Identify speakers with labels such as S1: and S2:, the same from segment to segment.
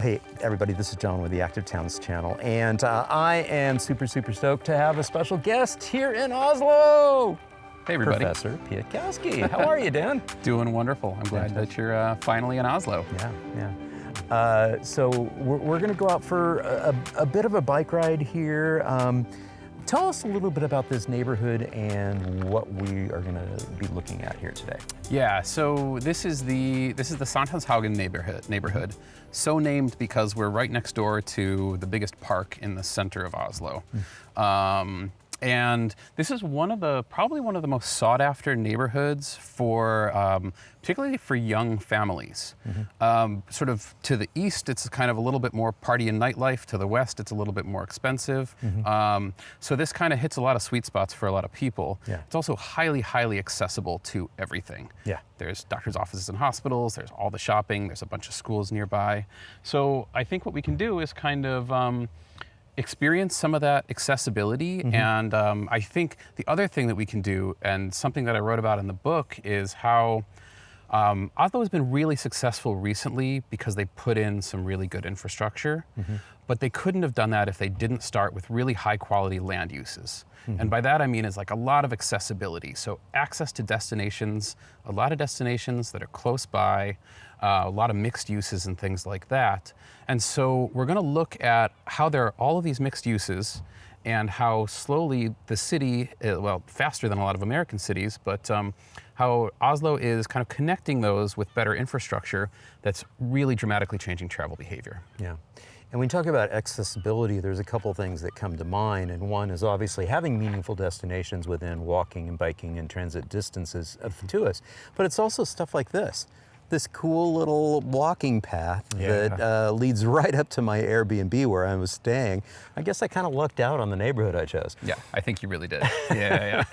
S1: Hey everybody, this is John with the Active Towns channel, and I am super stoked to have a special guest here in Oslo.
S2: Hey everybody.
S1: Professor Piatkowski. How are you, Dan?
S2: Doing wonderful. I'm glad that you're finally in Oslo.
S1: Yeah. So we're going to go out for a bit of a bike ride here. Tell us a little bit about this neighborhood and what we are going to be looking at here today.
S2: Yeah. So this is the Sankthanshaugen neighborhood. So named because we're right next door to the biggest park in the center of Oslo. And this is probably one of the most sought after neighborhoods for, particularly for young families. Sort of to the east, it's kind of a little bit more party and nightlife. To the west, it's a little bit more expensive. So this kind of hits a lot of sweet spots for a lot of people.
S1: Yeah.
S2: It's also highly accessible to everything.
S1: Yeah.
S2: There's doctor's offices and hospitals, there's all the shopping, there's a bunch of schools nearby. So I think what we can do is kind of, experience some of that accessibility. And I think the other thing that we can do, and something that I wrote about in the book, is how Oslo has been really successful recently because they put in some really good infrastructure, but they couldn't have done that if they didn't start with really high quality land uses. And by that I mean is like a lot of accessibility. So access to destinations, a lot of destinations that are close by, a lot of mixed uses and things like that. And so we're going to look at how there are all of these mixed uses and how slowly the city, well, faster than a lot of American cities, but how Oslo is kind of connecting those with better infrastructure that's really dramatically changing travel behavior.
S1: Yeah. And when we talk about accessibility, there's a couple things that come to mind, and one is obviously having meaningful destinations within walking and biking and transit distances to us, but it's also stuff like this cool little walking path that leads right up to my Airbnb where I was staying. I guess I kind of lucked out on the neighborhood I chose.
S2: Yeah, I think you really did. Yeah.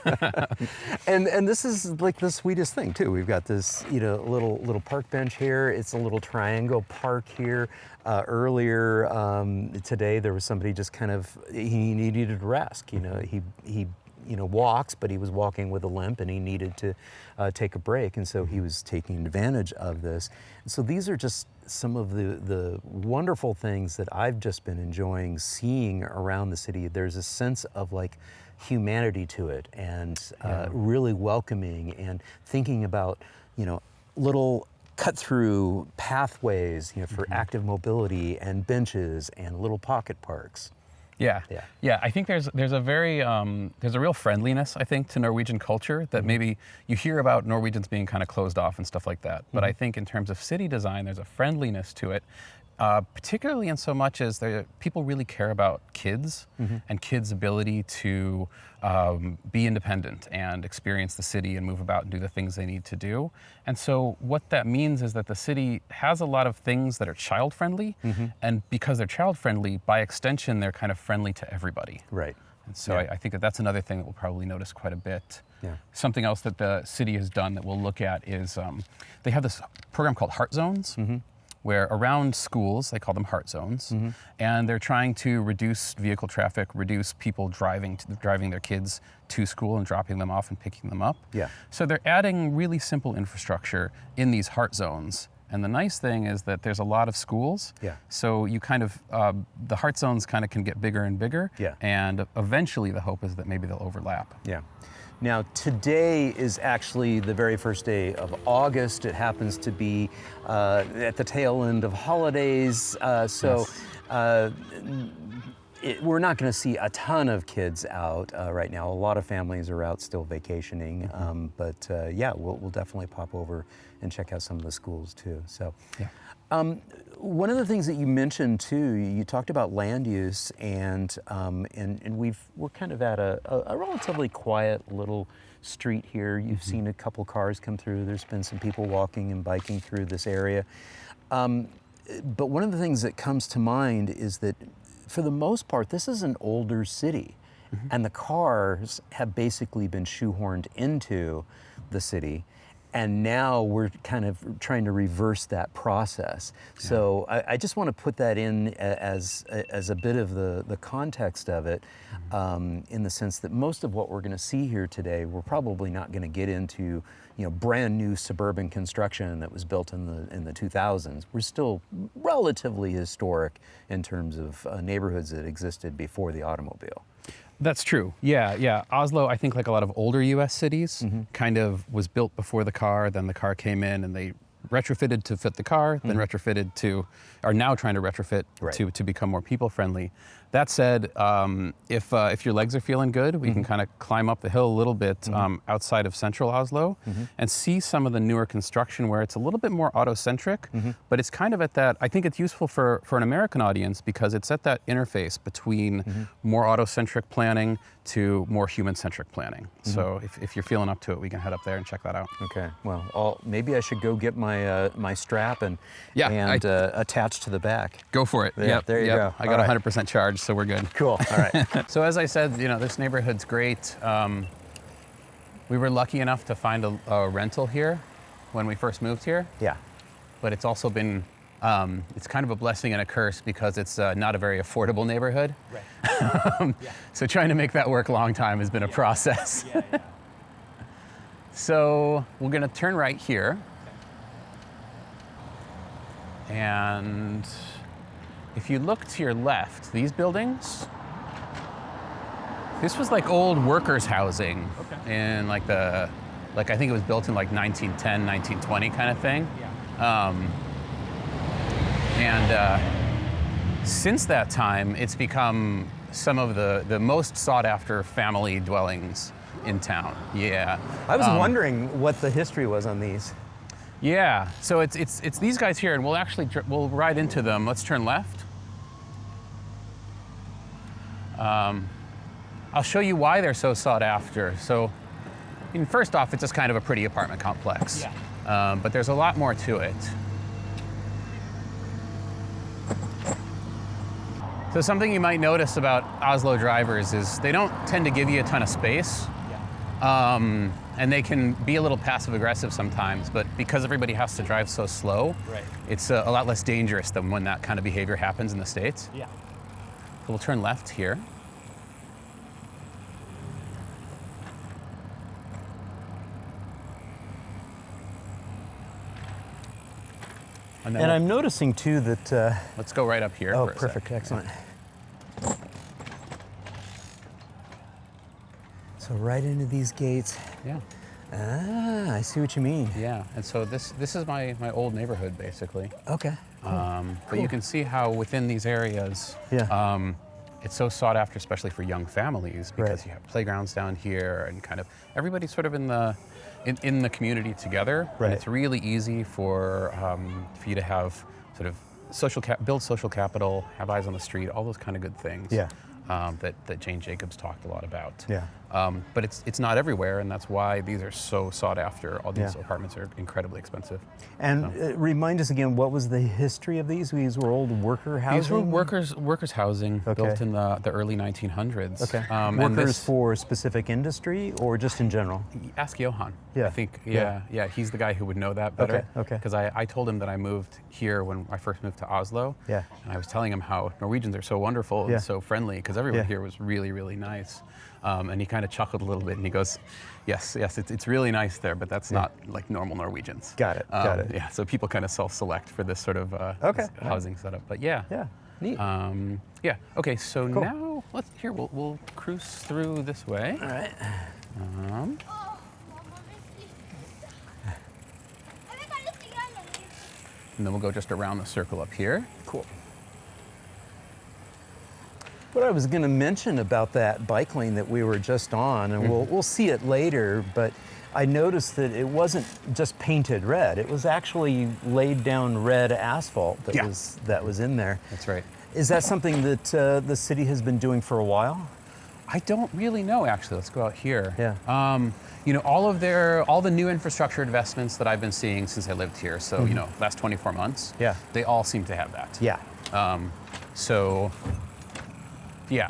S1: And this is like the sweetest thing too. We've got this, little park bench here. It's a little triangle park here. Earlier today, there was somebody just kind of, he needed rest. He walks, but he was walking with a limp and he needed to take a break. And so he was taking advantage of this. And so these are just some of the wonderful things that I've just been enjoying seeing around the city. There's a sense of like humanity to it and really welcoming and thinking about, little cut through pathways, for active mobility and benches and little pocket parks.
S2: Yeah. I think there's a very there's a real friendliness, I think, to Norwegian culture that maybe you hear about Norwegians being kind of closed off and stuff like that. But I think in terms of city design, there's a friendliness to it, particularly in so much as people really care about kids and kids' ability to be independent and experience the city and move about and do the things they need to do. And so what that means is that the city has a lot of things that are child-friendly, and because they're child-friendly, by extension, they're kind of friendly to everybody.
S1: Right.
S2: And so I think that's another thing that we'll probably notice quite a bit.
S1: Yeah.
S2: Something else that the city has done that we'll look at is they have this program called Heart Zones, where around schools, they call them heart zones, and they're trying to reduce vehicle traffic, reduce people driving their kids to school and dropping them off and picking them up.
S1: Yeah.
S2: So they're adding really simple infrastructure in these heart zones. And the nice thing is that there's a lot of schools.
S1: Yeah.
S2: So you kind of, the heart zones kind of can get bigger and bigger.
S1: Yeah.
S2: And eventually the hope is that maybe they'll overlap.
S1: Yeah. Now, today is actually the very first day of August. It happens to be at the tail end of holidays. We're not going to see a ton of kids out right now. A lot of families are out still vacationing. But we'll definitely pop over and check out some of the schools too. So. Yeah. One of the things that you mentioned too, you talked about land use, and we're kind of at a relatively quiet little street here. You've seen a couple cars come through. There's been some people walking and biking through this area. But one of the things that comes to mind is that for the most part, this is an older city, and the cars have basically been shoehorned into the city. And now we're kind of trying to reverse that process. So I just want to put that in as a bit of the context of it, in the sense that most of what we're going to see here today, we're probably not going to get into, brand new suburban construction that was built in the 2000s. We're still relatively historic in terms of neighborhoods that existed before the automobile.
S2: That's true. Yeah. Oslo, I think like a lot of older US cities, kind of was built before the car, then the car came in and they retrofitted to fit the car, then retrofitted to, are now trying to retrofit to become more people friendly. That said, if your legs are feeling good, we can kind of climb up the hill a little bit outside of central Oslo and see some of the newer construction where it's a little bit more auto-centric, but it's kind of at that, I think it's useful for an American audience because it's at that interface between more auto-centric planning to more human-centric planning. So if you're feeling up to it, we can head up there and check that out.
S1: Okay, well, maybe I should go get my my strap and attach to the back.
S2: Go for it.
S1: Yeah, there you go.
S2: I got 100% charged, so we're good.
S1: Cool, all right.
S2: So as I said, this neighborhood's great. We were lucky enough to find a rental here when we first moved here.
S1: Yeah.
S2: But it's also been, it's kind of a blessing and a curse because it's not a very affordable neighborhood.
S3: Right.
S2: So trying to make that work long time has been a process. So we're gonna turn right here. And if you look to your left, these buildings, this was like old workers' housing in I think it was built in like 1910, 1920 kind of thing. And since that time, it's become some of the most sought after family dwellings in town. Yeah.
S1: I was wondering what the history was on these.
S2: Yeah, so it's these guys here, and we'll ride into them. Let's turn left. I'll show you why they're so sought after. So, first off, it's just kind of a pretty apartment complex. But there's a lot more to it. So something you might notice about Oslo drivers is they don't tend to give you a ton of space. And they can be a little passive-aggressive sometimes, but because everybody has to drive so slow, it's a lot less dangerous than when that kind of behavior happens in the States.
S3: Yeah.
S2: So we'll turn left here.
S1: And I'm noticing too that...
S2: let's go right up here.
S1: Oh,
S2: for a
S1: perfect,
S2: sec.
S1: excellent. So right into these gates.
S2: Yeah.
S1: Ah, I see what you mean.
S2: Yeah, and so this is my old neighborhood, basically.
S1: Okay.
S2: But you can see how within these areas, it's so sought after, especially for young families, because you have playgrounds down here, and kind of everybody's sort of in the community together.
S1: Right.
S2: And it's really easy for you to have sort of build social capital, have eyes on the street, all those kind of good things.
S1: Yeah.
S2: That Jane Jacobs talked a lot about.
S1: Yeah.
S2: But it's not everywhere, and that's why these are so sought after. All these apartments are incredibly expensive.
S1: And remind us again, what was the history of these? These were old worker housing?
S2: These were workers housing built in the early 1900s.
S1: Okay. Workers for specific industry or just in general?
S2: Ask Johan.
S1: Yeah.
S2: I think, he's the guy who would know that better.
S1: Okay.
S2: Because I told him that I moved here when I first moved to Oslo.
S1: Yeah.
S2: And I was telling him how Norwegians are so wonderful and so friendly, because everyone here was really, really nice. And he kind of chuckled a little bit and he goes, yes, it's really nice there, but that's not like normal Norwegians. Got it. Yeah, so people kind of self-select for this sort of this housing setup. But yeah.
S1: Neat.
S2: Okay, so now we'll cruise through this way.
S1: All right.
S2: And then we'll go just around the circle up here.
S1: Cool. What I was going to mention about that bike lane that we were just on, and we'll see it later, but I noticed that it wasn't just painted red. It was actually laid down red asphalt that was in there.
S2: That's right.
S1: Is that something that the city has been doing for a while?
S2: I don't really know, actually. Let's go out here.
S1: Yeah.
S2: All the new infrastructure investments that I've been seeing since I lived here, so last 24 months, they all seem to have that.
S1: Yeah.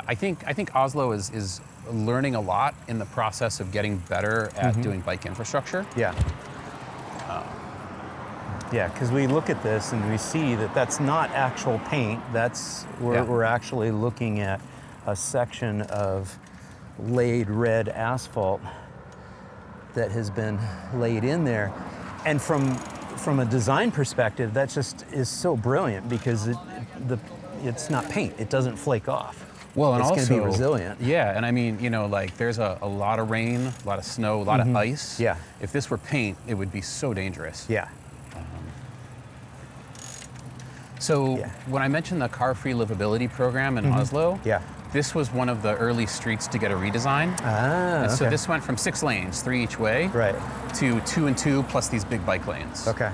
S2: I think Oslo is learning a lot in the process of getting better at doing bike infrastructure.
S1: Yeah. Yeah, because we look at this and we see that that's not actual paint. We're actually looking at a section of laid red asphalt that has been laid in there. And from a design perspective, that just is so brilliant because it's not paint. It doesn't flake off.
S2: Well, and
S1: it's
S2: also,
S1: going to be resilient.
S2: Yeah, and I mean, you know, like there's a lot of rain, a lot of snow, a lot of ice.
S1: Yeah.
S2: If this were paint, it would be so dangerous.
S1: Yeah.
S2: So when I mentioned the car-free livability program in Oslo,
S1: Yeah.
S2: this was one of the early streets to get a redesign.
S1: Ah,
S2: And so
S1: okay.
S2: this went from 6 lanes, 3 each way,
S1: Right.
S2: to 2 and 2 plus these big bike lanes.
S1: Okay.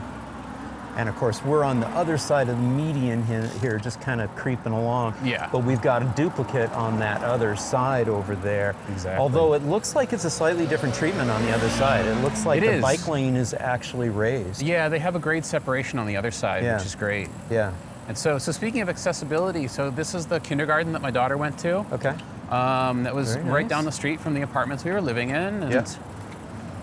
S1: And of course, we're on the other side of the median here, just kind of creeping along.
S2: Yeah.
S1: But we've got a duplicate on that other side over there.
S2: Exactly.
S1: Although it looks like it's a slightly different treatment on the other side. It looks like
S2: It
S1: the
S2: is.
S1: bike lane is actually raised.
S2: Yeah, they have a grade separation on the other side,
S1: Yeah.
S2: which is great.
S1: Yeah.
S2: And so speaking of accessibility, so this is the kindergarten that my daughter went to.
S1: Okay.
S2: That was
S1: Very
S2: right
S1: nice.
S2: down the street from the apartments we were living in. And
S1: Yeah.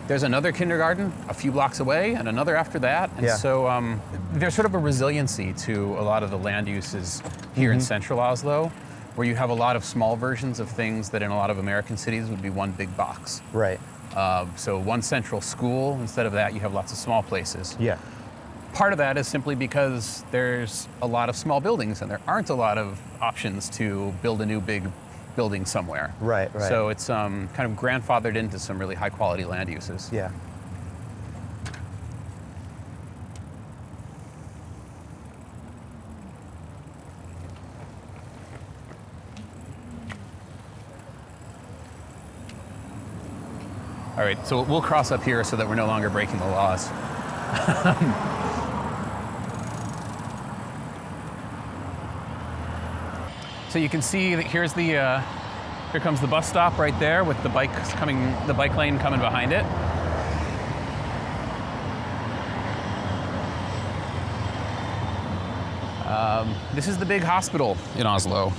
S2: there's another kindergarten a few blocks away and another after that. And
S1: Yeah.
S2: so there's sort of a resiliency to a lot of the land uses here in central Oslo, where you have a lot of small versions of things that in a lot of American cities would be one big box.
S1: Right.
S2: So one central school, instead of that, you have lots of small places.
S1: Yeah.
S2: Part of that is simply because there's a lot of small buildings and there aren't a lot of options to build a new big building somewhere.
S1: Right, right.
S2: So it's kind of grandfathered into some really high quality land uses.
S1: Yeah.
S2: All right, so we'll cross up here so that we're no longer breaking the laws. So you can see that here's the here comes the bus stop right there with the bike lane coming behind it. This is the big hospital in Oslo.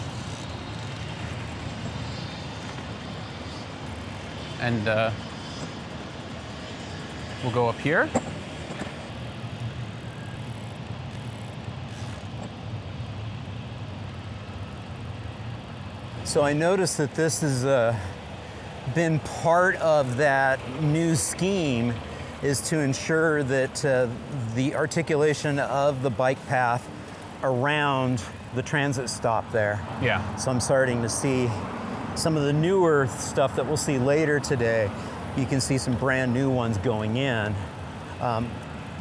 S2: And we'll go up here.
S1: So I noticed that this has been part of that new scheme is to ensure that the articulation of the bike path around the transit stop there.
S2: Yeah.
S1: So I'm starting to see some of the newer stuff that we'll see later today. You can see some brand new ones going in.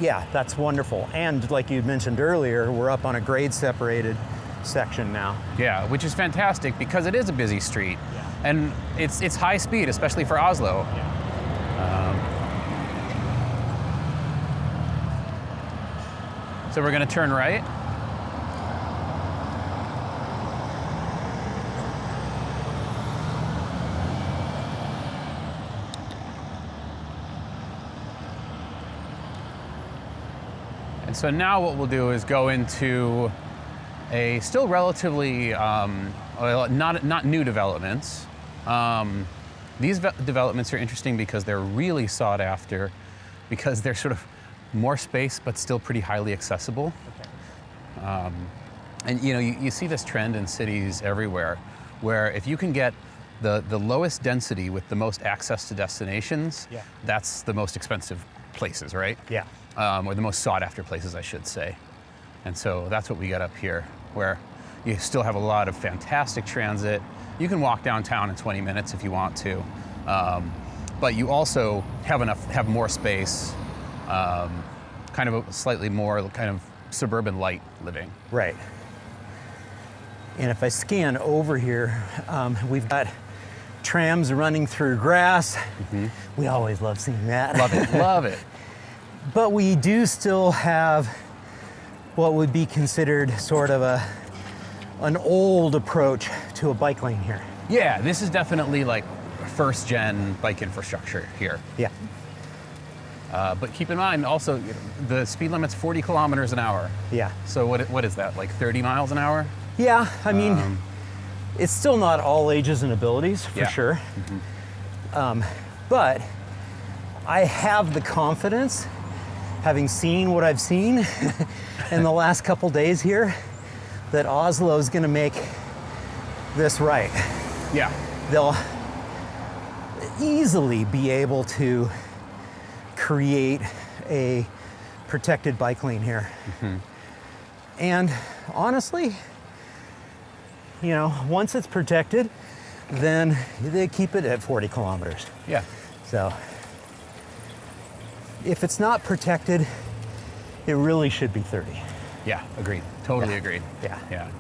S1: Yeah, that's wonderful. And like you mentioned earlier, we're up on a grade separated section now.
S2: Yeah, which is fantastic because it is a busy street. And it's high speed, especially for Oslo. So we're gonna turn right. And so now what we'll do is go into a still relatively not new developments. These developments are interesting because they're really sought after, because they're sort of more space but still pretty highly accessible. Okay. And you know, you see this trend in cities everywhere, where if you can get the lowest density with the most access to destinations, that's the most expensive places, right?
S1: Yeah.
S2: Or the most sought after places, I should say. And so that's what we got up here, where you still have a lot of fantastic transit. You can walk downtown in 20 minutes if you want to, but you also have more space, kind of a slightly more kind of suburban light living.
S1: Right. And if I scan over here, we've got trams running through grass. We always love seeing that.
S2: Love it, love it.
S1: But we do still have what would be considered sort of an old approach to a bike lane here.
S2: Yeah, this is definitely like first gen bike infrastructure here.
S1: Yeah.
S2: But keep in mind also, you know, the speed limit's 40 kilometers an hour.
S1: Yeah.
S2: So what is that, like 30 miles an hour?
S1: Yeah, I mean, it's still not all ages and abilities, for sure. But I have the confidence having seen what I've seen in the last couple days here, that Oslo is going to make this right.
S2: Yeah.
S1: They'll easily be able to create a protected bike lane here. And honestly, you know, once it's protected, then they keep it at 40 kilometers.
S2: Yeah.
S1: So if it's not protected, it really should be 30.
S2: Yeah, agreed. Totally agreed.
S1: Yeah.
S2: Yeah.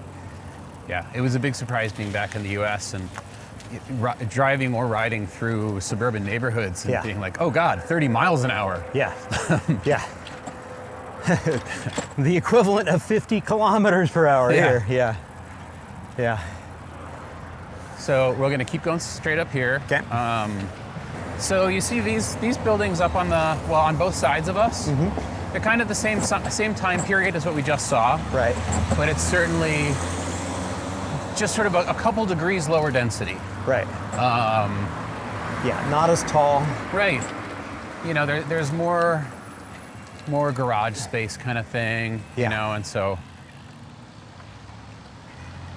S2: Yeah. It was a big surprise being back in the US and driving or riding through suburban neighborhoods and being like, oh God, 30 miles an hour.
S1: Yeah. Yeah. The equivalent of 50 kilometers per hour here. Yeah. Yeah.
S2: So we're going to keep going straight up here.
S1: Okay.
S2: So you see these buildings up on both sides of us. They're kind of the same time period as what we just saw.
S1: Right.
S2: But it's certainly just sort of a couple degrees lower density.
S1: Right. Yeah, not as tall.
S2: Right. You know, there's more garage space kind of thing.
S1: Yeah.
S2: You know, and so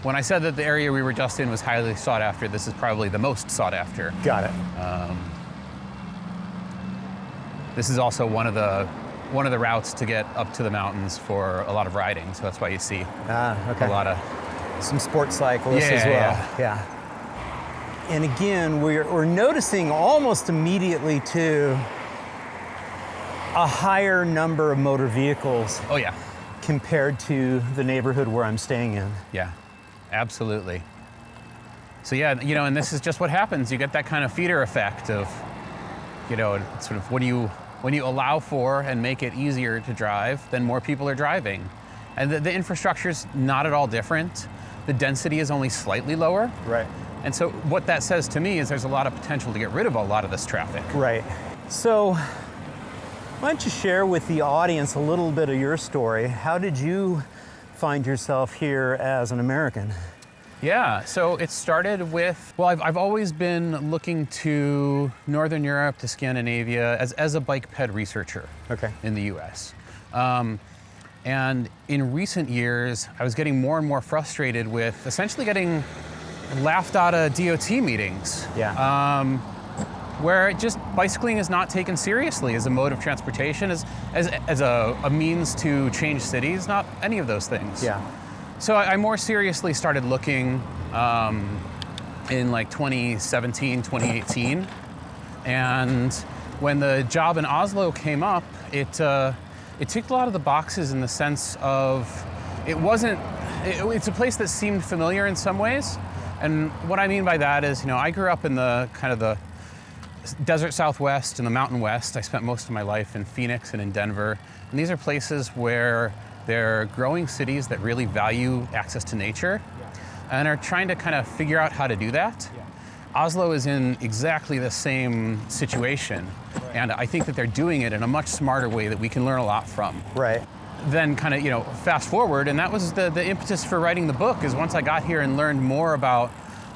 S2: when I said that the area we were just in was highly sought after, this is probably the most sought after.
S1: Got it.
S2: This is also one of the routes to get up to the mountains for a lot of riding, so that's why you see
S1: Okay.
S2: a lot of
S1: some sports cyclists as well. Yeah. And again, we're noticing almost immediately too a higher number of motor vehicles.
S2: Oh yeah.
S1: Compared to the neighborhood where I'm staying in.
S2: Yeah, absolutely. So yeah, you know, and this is just what happens. You get that kind of feeder effect of, you know, sort of when you allow for and make it easier to drive, then more people are driving. And the infrastructure's not at all different. The density is only slightly lower.
S1: Right.
S2: And so what that says to me is there's a lot of potential to get rid of a lot of this traffic.
S1: Right. So why don't you share with the audience a little bit of your story? How did you find yourself here as an American?
S2: Yeah, so it started with, well, I've always been looking to Northern Europe, to Scandinavia, as a bike ped researcher in the US. And in recent years, I was getting more and more frustrated with essentially getting laughed out of DOT meetings.
S1: Yeah.
S2: Where just bicycling is not taken seriously as a mode of transportation, as a means to change cities, not any of those things.
S1: Yeah.
S2: So I more seriously started looking in like 2017, 2018. And when the job in Oslo came up, it ticked a lot of the boxes in the sense of it's a place that seemed familiar in some ways. And what I mean by that is, you know, I grew up in the kind of the desert Southwest and the Mountain West. I spent most of my life in Phoenix and in Denver. And these are places where they're growing cities that really value access to nature and are trying to kind of figure out how to do that. Oslo is in exactly the same situation. And I think that they're doing it in a much smarter way that we can learn a lot from.
S1: Right.
S2: Then kind of, you know, fast forward, and that was the impetus for writing the book, is once I got here and learned more about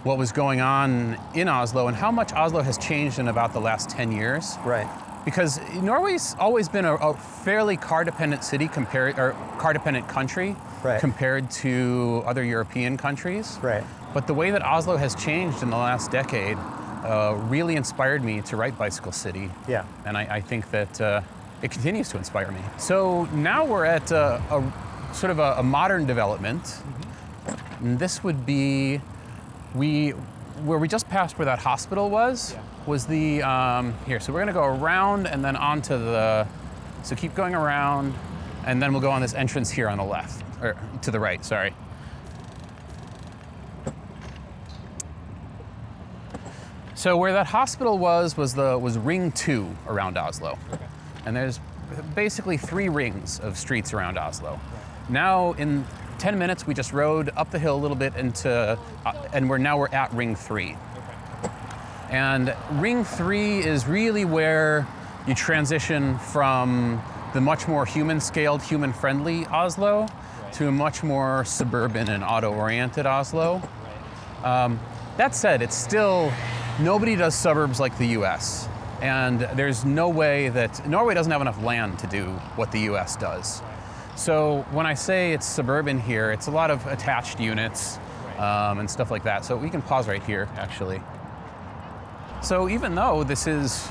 S2: what was going on in Oslo and how much Oslo has changed in about the last 10 years.
S1: Right.
S2: Because Norway's always been a fairly car-dependent city car-dependent country compared to other European countries.
S1: Right.
S2: But the way that Oslo has changed in the last decade really inspired me to write Bicycle City.
S1: Yeah.
S2: And I think that it continues to inspire me. So now we're at a sort of a modern development. And this would be, where we just passed where that hospital was the, here, so we're gonna go around and then onto so keep going around, and then we'll go on this entrance here on the left, or to the right, sorry. So where that hospital was Ring 2 around Oslo. And there's basically 3 rings of streets around Oslo. Now in 10 minutes, we just rode up the hill a little bit into, and we're at Ring 3. And Ring 3 is really where you transition from the much more human-scaled, human-friendly Oslo to a much more suburban and auto-oriented Oslo. That said, it's still, nobody does suburbs like the US. And there's no way that Norway doesn't have enough land to do what the US does. So when I say it's suburban here, it's a lot of attached units and stuff like that. So we can pause right here, actually. So even though this is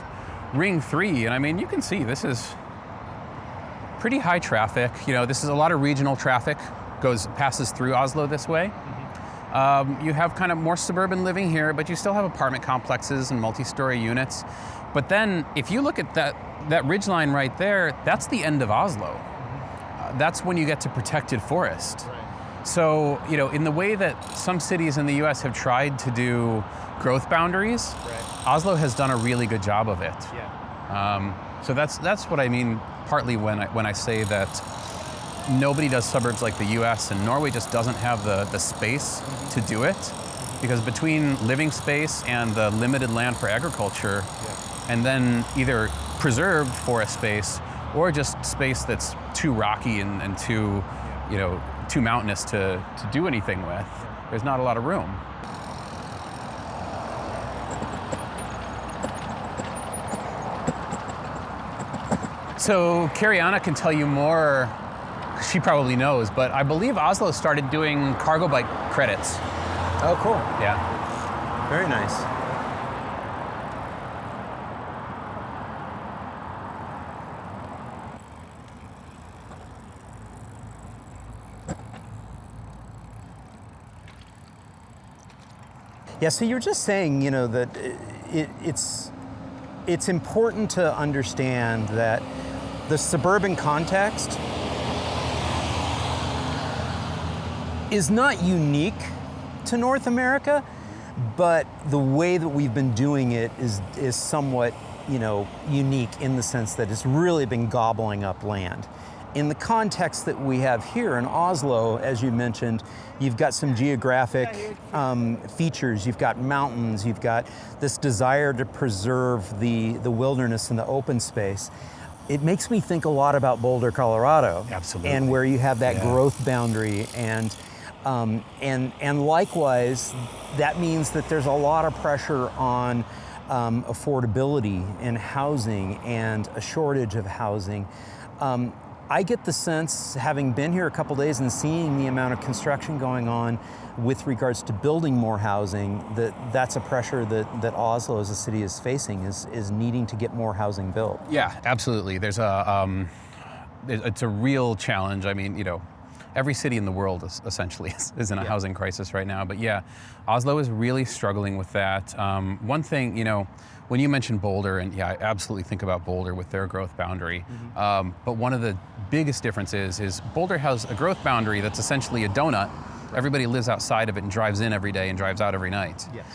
S2: Ring 3, and I mean, you can see this is pretty high traffic. You know, this is a lot of regional traffic, passes through Oslo this way. You have kind of more suburban living here, but you still have apartment complexes and multi-story units. But then if you look at that ridgeline right there, that's the end of Oslo. That's when you get to protected forest. Right. So, you know, in the way that some cities in the US have tried to do growth boundaries, right, Oslo has done a really good job of it. Yeah. So that's what I mean partly when I say that nobody does suburbs like the US, and Norway just doesn't have the space to do it, because between living space and the limited land for agriculture, and then either preserved forest space or just space that's too rocky and too, you know, too mountainous to do anything with, there's not a lot of room. So Kariana can tell you more. She probably knows, but I believe Oslo started doing cargo bike credits.
S1: Oh, cool.
S2: Yeah.
S1: Very nice. Yeah, so you're just saying, you know, that it's important to understand that the suburban context is not unique to North America, but the way that we've been doing it is somewhat, you know, unique in the sense that it's really been gobbling up land. In the context that we have here in Oslo, as you mentioned, you've got some geographic features, you've got mountains, you've got this desire to preserve the wilderness and the open space. It makes me think a lot about Boulder, Colorado.
S2: Absolutely.
S1: And where you have that growth boundary, and likewise, that means that there's a lot of pressure on affordability and housing and a shortage of housing. I get the sense, having been here a couple days and seeing the amount of construction going on with regards to building more housing, that's a pressure that Oslo as a city is facing, is needing to get more housing built.
S2: Yeah, absolutely. There's it's a real challenge. I mean, you know, every city in the world essentially is in a housing crisis right now. But yeah, Oslo is really struggling with that. One thing, you know, when you mentioned Boulder, and yeah, I absolutely think about Boulder with their growth boundary. But one of the biggest differences is Boulder has a growth boundary that's essentially a donut. Everybody lives outside of it and drives in every day and drives out every night.
S1: Yes.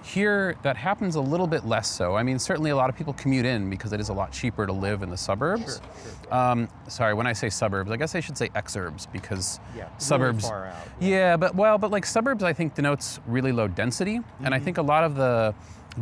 S2: Here, that happens a little bit less so. I mean, certainly a lot of people commute in because it is a lot cheaper to live in the suburbs. Sure. Sorry, when I say suburbs, I guess I should say exurbs, because suburbs.
S1: Really far out.
S2: Yeah, but like suburbs, I think denotes really low density, and I think a lot of the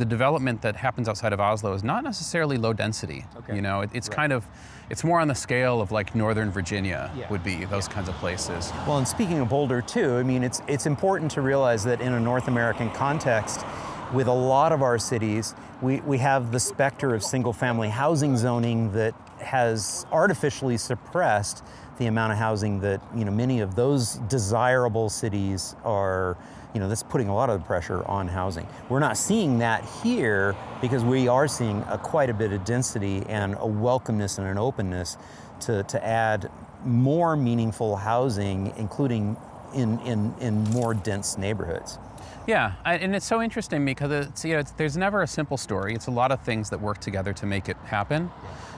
S2: development that happens outside of Oslo is not necessarily low density. Okay. You know, it's kind of, it's more on the scale of like Northern Virginia would be, those kinds of places.
S1: Well, and speaking of Boulder too, I mean, it's important to realize that in a North American context, with a lot of our cities, we have the specter of single-family housing zoning that has artificially suppressed the amount of housing that, you know, many of those desirable cities are, you know, that's putting a lot of the pressure on housing. We're not seeing that here because we are seeing quite a bit of density and a welcomeness and an openness to add more meaningful housing, including in more dense neighborhoods.
S2: Yeah, and it's so interesting because it's, you know, there's never a simple story. It's a lot of things that work together to make it happen.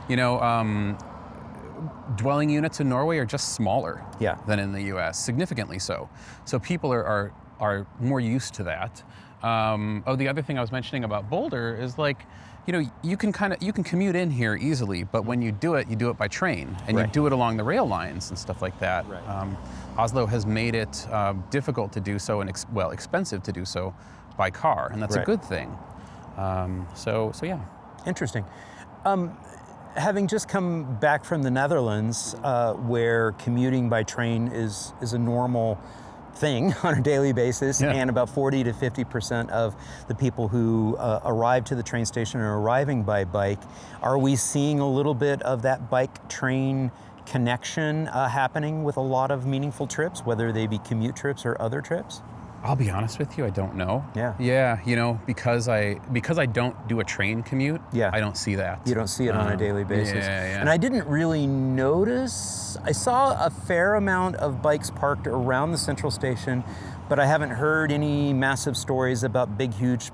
S2: You know, dwelling units in Norway are just smaller than in the U.S., significantly so. So people are more used to that. The other thing I was mentioning about Boulder is, like, you know, you can commute in here easily, but when you do it by train, and you do it along the rail lines and stuff like that. Right. Oslo has made it difficult to do so and expensive to do so by car, and that's a good thing. So yeah.
S1: Interesting. Having just come back from the Netherlands, where commuting by train is a normal thing on a daily basis,
S2: Yeah.
S1: and about 40 to 50% of the people who arrive to the train station are arriving by bike. Are we seeing a little bit of that bike train connection happening with a lot of meaningful trips, whether they be commute trips or other trips?
S2: I'll be honest with you, I don't know.
S1: Yeah.
S2: Yeah, you know, because I don't do a train commute,
S1: Yeah.
S2: I don't see that.
S1: You don't see it on a daily basis.
S2: Yeah.
S1: And I didn't really notice, I saw a fair amount of bikes parked around the central station, but I haven't heard any massive stories about big, huge,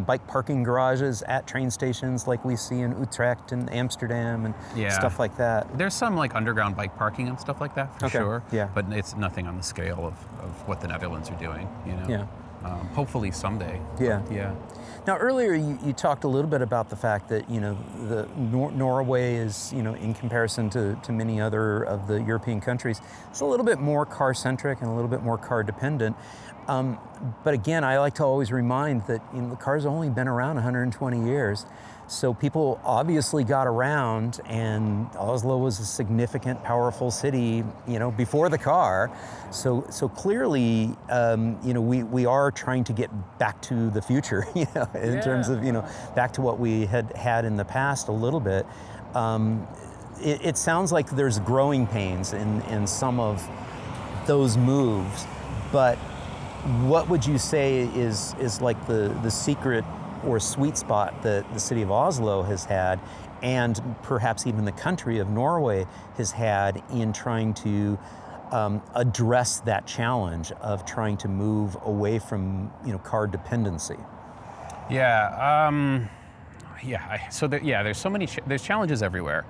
S1: bike parking garages at train stations like we see in Utrecht and Amsterdam and
S2: Yeah.
S1: stuff like that.
S2: There's some like underground bike parking and stuff like that for
S1: Okay,
S2: sure.
S1: yeah.
S2: But it's nothing on the scale of what the Netherlands are doing, you know.
S1: Yeah.
S2: Hopefully someday.
S1: Yeah.
S2: Yeah.
S1: Now, earlier you talked a little bit about the fact that Norway is in comparison to many other of the European countries, it's a little bit more car centric and a little bit more car dependent. But again, I like to always remind that the car's only been around 120 years. So people obviously got around, and Oslo was a significant, powerful city, before the car. So clearly, we are trying to get back to the future, in terms of, back to what we had in the past a little bit. It sounds like there's growing pains in some of those moves, but what would you say is like the secret or sweet spot that the city of Oslo has had, and perhaps even the country of Norway has had, in trying to address that challenge of trying to move away from car dependency?
S2: Yeah. There's so many. There's challenges everywhere,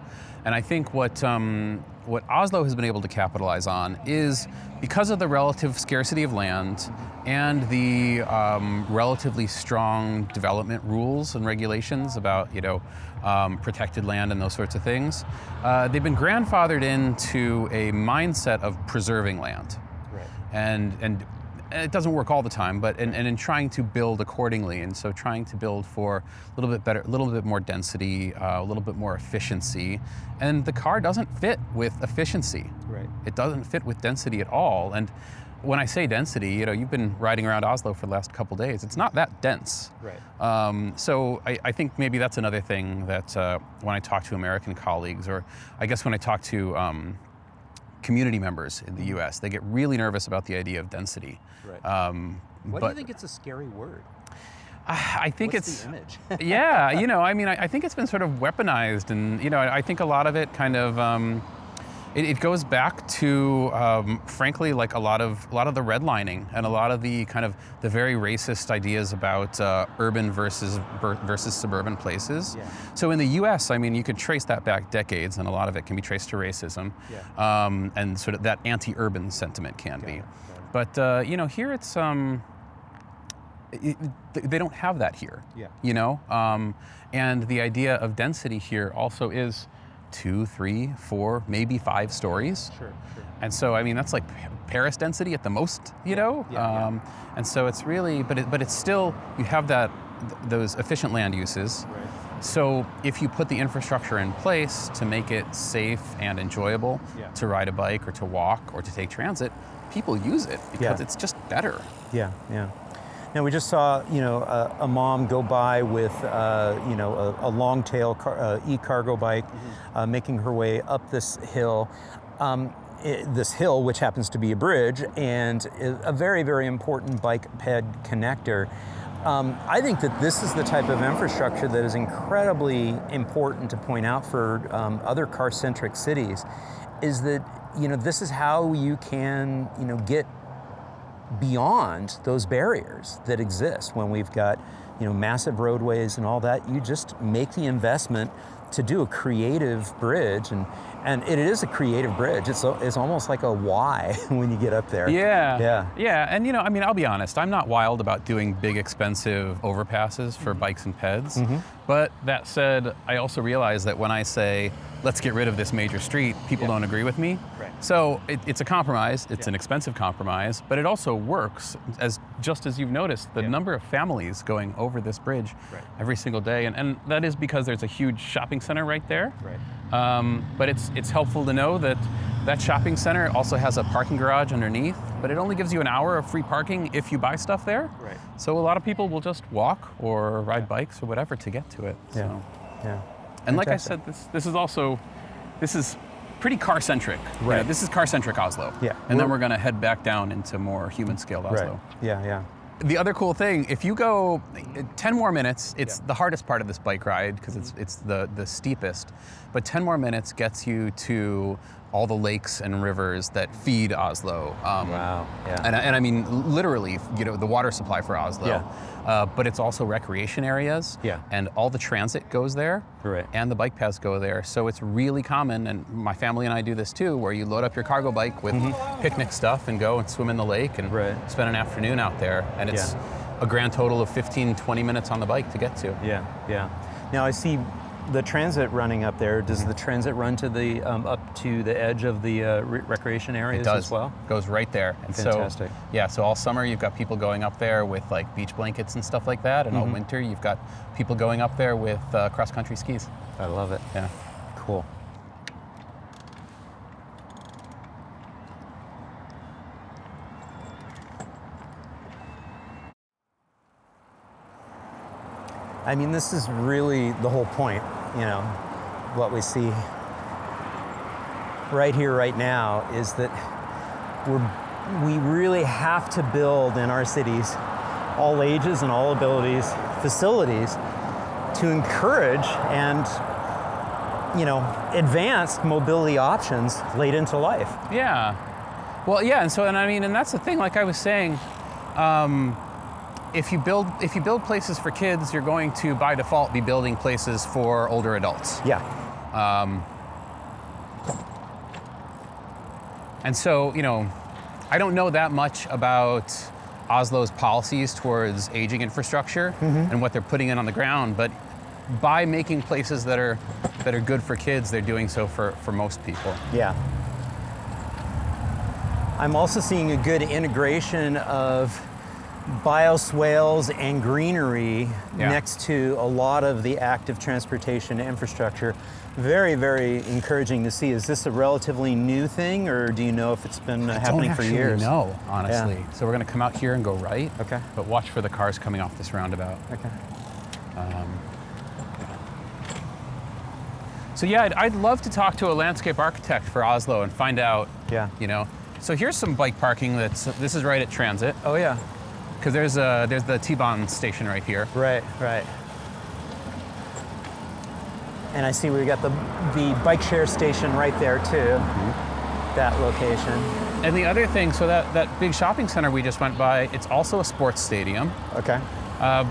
S2: and I think what Oslo has been able to capitalize on is, because of the relative scarcity of land and the relatively strong development rules and regulations about protected land and those sorts of things, they've been grandfathered into a mindset of preserving land.
S1: Right.
S2: And it doesn't work all the time, but in trying to build accordingly, and so trying to build for a little bit better, a little bit more density, a little bit more efficiency, and the car doesn't fit with efficiency.
S1: Right.
S2: It doesn't fit with density at all. And when I say density, you've been riding around Oslo for the last couple days. It's not that dense.
S1: Right.
S2: So I think maybe that's another thing that when I talk to American colleagues, or I guess when I talk to community members in the U.S., they get really nervous about the idea of density.
S1: Right. Why do you think it's a scary word?
S2: I think
S1: What's
S2: it's
S1: the image?
S2: yeah. I think it's been sort of weaponized, and I think a lot of it kind of it goes back to frankly, like a lot of the redlining and a lot of the kind of the very racist ideas about urban versus suburban places.
S1: Yeah.
S2: So in the U.S., you could trace that back decades, and a lot of it can be traced to racism, and sort of that anti-urban sentiment can be. But here it's they don't have that here.
S1: Yeah.
S2: And the idea of density here also is 2, 3, 4, maybe 5 stories.
S1: Sure.
S2: And so that's like Paris density at the most,
S1: Yeah.
S2: And so it's really, but it's still, you have those efficient land uses.
S1: Right.
S2: So if you put the infrastructure in place to make it safe and enjoyable to ride a bike or to walk or to take transit, people use it because it's just better.
S1: Yeah. Now, we just saw, a mom go by with, a long tail e-cargo bike, making her way up this hill. This hill, which happens to be a bridge, and a very, very important bike ped connector. I think that this is the type of infrastructure that is incredibly important to point out for other car-centric cities, is that, this is how you can, get beyond those barriers that exist when we've got, massive roadways and all that. You just make the investment to do a creative bridge, and it is a creative bridge. It's almost like a Y when you get up there.
S2: Yeah. And I'll be honest, I'm not wild about doing big, expensive overpasses for bikes and peds. But that said, I also realize that when I say, let's get rid of this major street, people don't agree with me.
S1: Right.
S2: So it's a compromise. It's an expensive compromise, but it also works, just as you've noticed, the number of families going over this bridge every single day. And that is because there's a huge shopping center right there.
S1: Right.
S2: But it's helpful to know that shopping center also has a parking garage underneath, but it only gives you an hour of free parking if you buy stuff there.
S1: Right.
S2: So a lot of people will just walk or ride bikes or whatever to get to it.
S1: Yeah.
S2: So.
S1: Yeah.
S2: And like I
S1: Fantastic.
S2: said, this is pretty car-centric.
S1: Right.
S2: You know, this is car-centric Oslo.
S1: Yeah.
S2: And then we're going to head back down into more human-scaled Oslo.
S1: Right. Yeah, yeah.
S2: The other cool thing, if you go 10 more minutes, it's the hardest part of this bike ride because it's the steepest, but 10 more minutes gets you to all the lakes and rivers that feed Oslo.
S1: Wow, yeah.
S2: And I mean, literally, you know, the water supply for Oslo.
S1: Yeah.
S2: But it's also recreation areas.
S1: Yeah.
S2: And all the transit goes there.
S1: Right.
S2: And the bike paths go there. So it's really common, and my family and I do this too, where you load up your cargo bike with picnic stuff and go and swim in the lake and spend an afternoon out there. And it's a grand total of 15, 20 minutes on the bike to get to.
S1: Yeah, yeah. Now I see the transit running up there. Does the transit run to the up to the edge of the recreation areas as well?
S2: It goes right there. And
S1: Fantastic.
S2: So all summer you've got people going up there with like beach blankets and stuff like that, and all winter you've got people going up there with cross-country skis.
S1: I love it.
S2: Yeah.
S1: Cool. I mean, this is really the whole point, you know, what we see right here, right now, is that we really have to build in our cities, all ages and all abilities, facilities to encourage and, you know, advanced mobility options late into life.
S2: Yeah. Well, yeah, and that's the thing, like I was saying, if you build places for kids, you're going to, by default, be building places for older adults.
S1: Yeah.
S2: And so, you know, I don't know that much about Oslo's policies towards aging infrastructure and what they're putting in on the ground, but by making places that are good for kids, they're doing so for most people.
S1: Yeah. I'm also seeing a good integration of bioswales and greenery next to a lot of the active transportation infrastructure. Very, very encouraging to see. Is this a relatively new thing, or do you know if it's been happening for years?
S2: No, honestly. Yeah. So we're going to come out here and go right.
S1: Okay.
S2: But watch for the cars coming off this roundabout.
S1: Okay.
S2: So yeah, I'd love to talk to a landscape architect for Oslo and find out.
S1: Yeah.
S2: You know. So here's some bike parking. This is right at transit.
S1: Oh yeah.
S2: Because there's the T-Bahn station right here.
S1: Right, right. And I see we got the bike share station right there too, that location.
S2: And the other thing, so that big shopping center we just went by, it's also a sports stadium.
S1: Okay.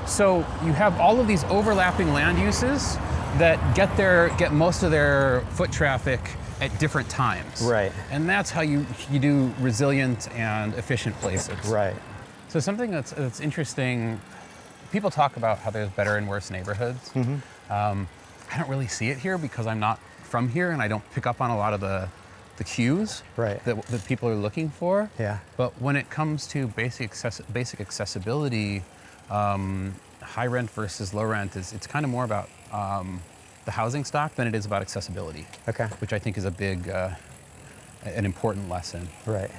S2: So you have all of these overlapping land uses that get most of their foot traffic at different times.
S1: Right.
S2: And that's how you do resilient and efficient places.
S1: Right.
S2: So something that's interesting, people talk about how there's better and worse neighborhoods. I don't really see it here because I'm not from here and I don't pick up on a lot of the cues that people are looking for.
S1: Yeah.
S2: But when it comes to basic accessibility, high rent versus low rent, it's kind of more about the housing stock than it is about accessibility.
S1: Okay.
S2: Which I think is a big, an important lesson.
S1: Right.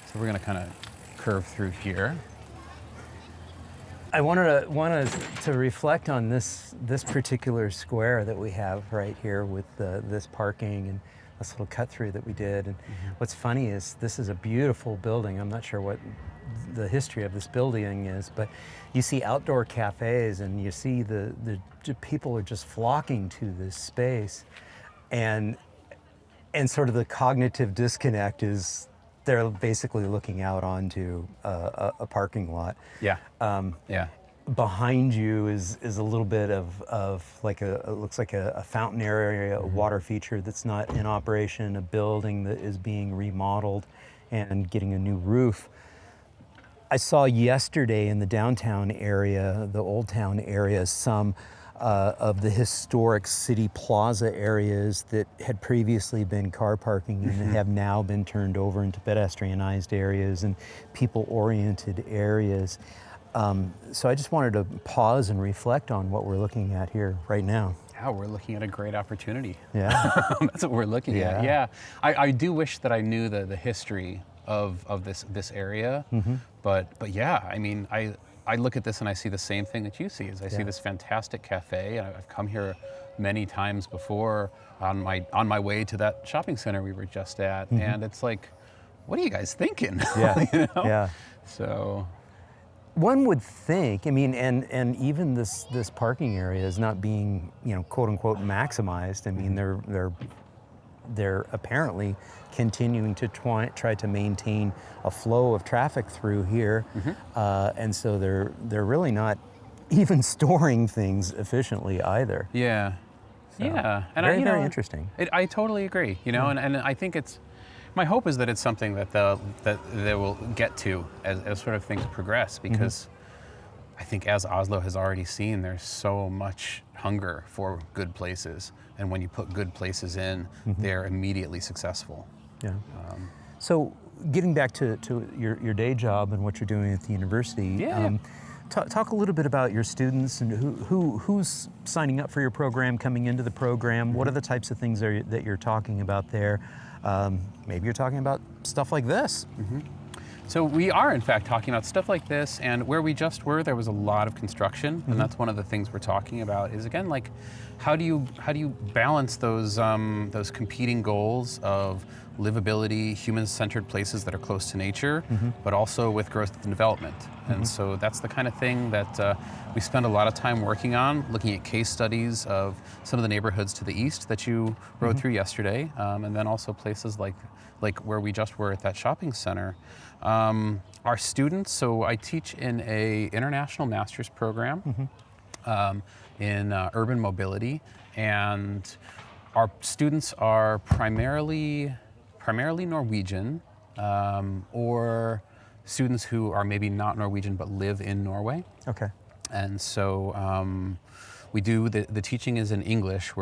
S2: So we're going to kind of curve through here.
S1: I wanted to reflect on this particular square that we have right here with this parking and this little cut through that we did. And what's funny is this is a beautiful building. I'm not sure what the history of this building is, but you see outdoor cafes and you see the people are just flocking to this space, and sort of the cognitive disconnect is they're basically looking out onto a parking lot.
S2: Yeah. Yeah.
S1: Behind you is a little bit of like it looks like a fountain area, a water feature that's not in operation, a building that is being remodeled and getting a new roof. I saw yesterday in the downtown area, the Old Town area, some of the historic city plaza areas that had previously been car parking and have now been turned over into pedestrianized areas and people-oriented areas. So I just wanted to pause and reflect on what we're looking at here right now.
S2: Yeah, we're looking at a great opportunity.
S1: Yeah.
S2: That's what we're looking at. Yeah. I do wish that I knew the history of this area. But yeah, I mean, I look at this and I see the same thing that you see. Is I see this fantastic cafe. I've come here many times before on my way to that shopping center we were just at, and it's like, what are you guys thinking?
S1: Yeah.
S2: You know?
S1: Yeah.
S2: So
S1: One would think, I mean, and even this parking area is not being, quote unquote maximized. I mean, they're apparently continuing to try to maintain a flow of traffic through here, and so they're really not even storing things efficiently either.
S2: yeah, yeah, and
S1: Very, very interesting.
S2: I totally agree. And I think my hope is that it's something that they will get to as sort of things progress, because I think, as Oslo has already seen, there's so much hunger for good places, and when you put good places in, they're immediately successful.
S1: Yeah. So getting back to your day job and what you're doing at the university, talk a little bit about your students and who's signing up for your program, coming into the program. What are the types of things that you're talking about there? Maybe you're talking about stuff like this.
S2: So we are, in fact, talking about stuff like this, and where we just were, there was a lot of construction, and that's one of the things we're talking about. Is, again, like, how do you balance those competing goals of livability, human-centered places that are close to nature, but also with growth and development. And so that's the kind of thing that we spend a lot of time working on, looking at case studies of some of the neighborhoods to the east that you rode through yesterday, and then also places like where we just were at that shopping center. Our students, so I teach in a international master's program in urban mobility, and our students are primarily Norwegian, or students who are maybe not Norwegian but live in Norway.
S1: Okay.
S2: And so we do the teaching is in English.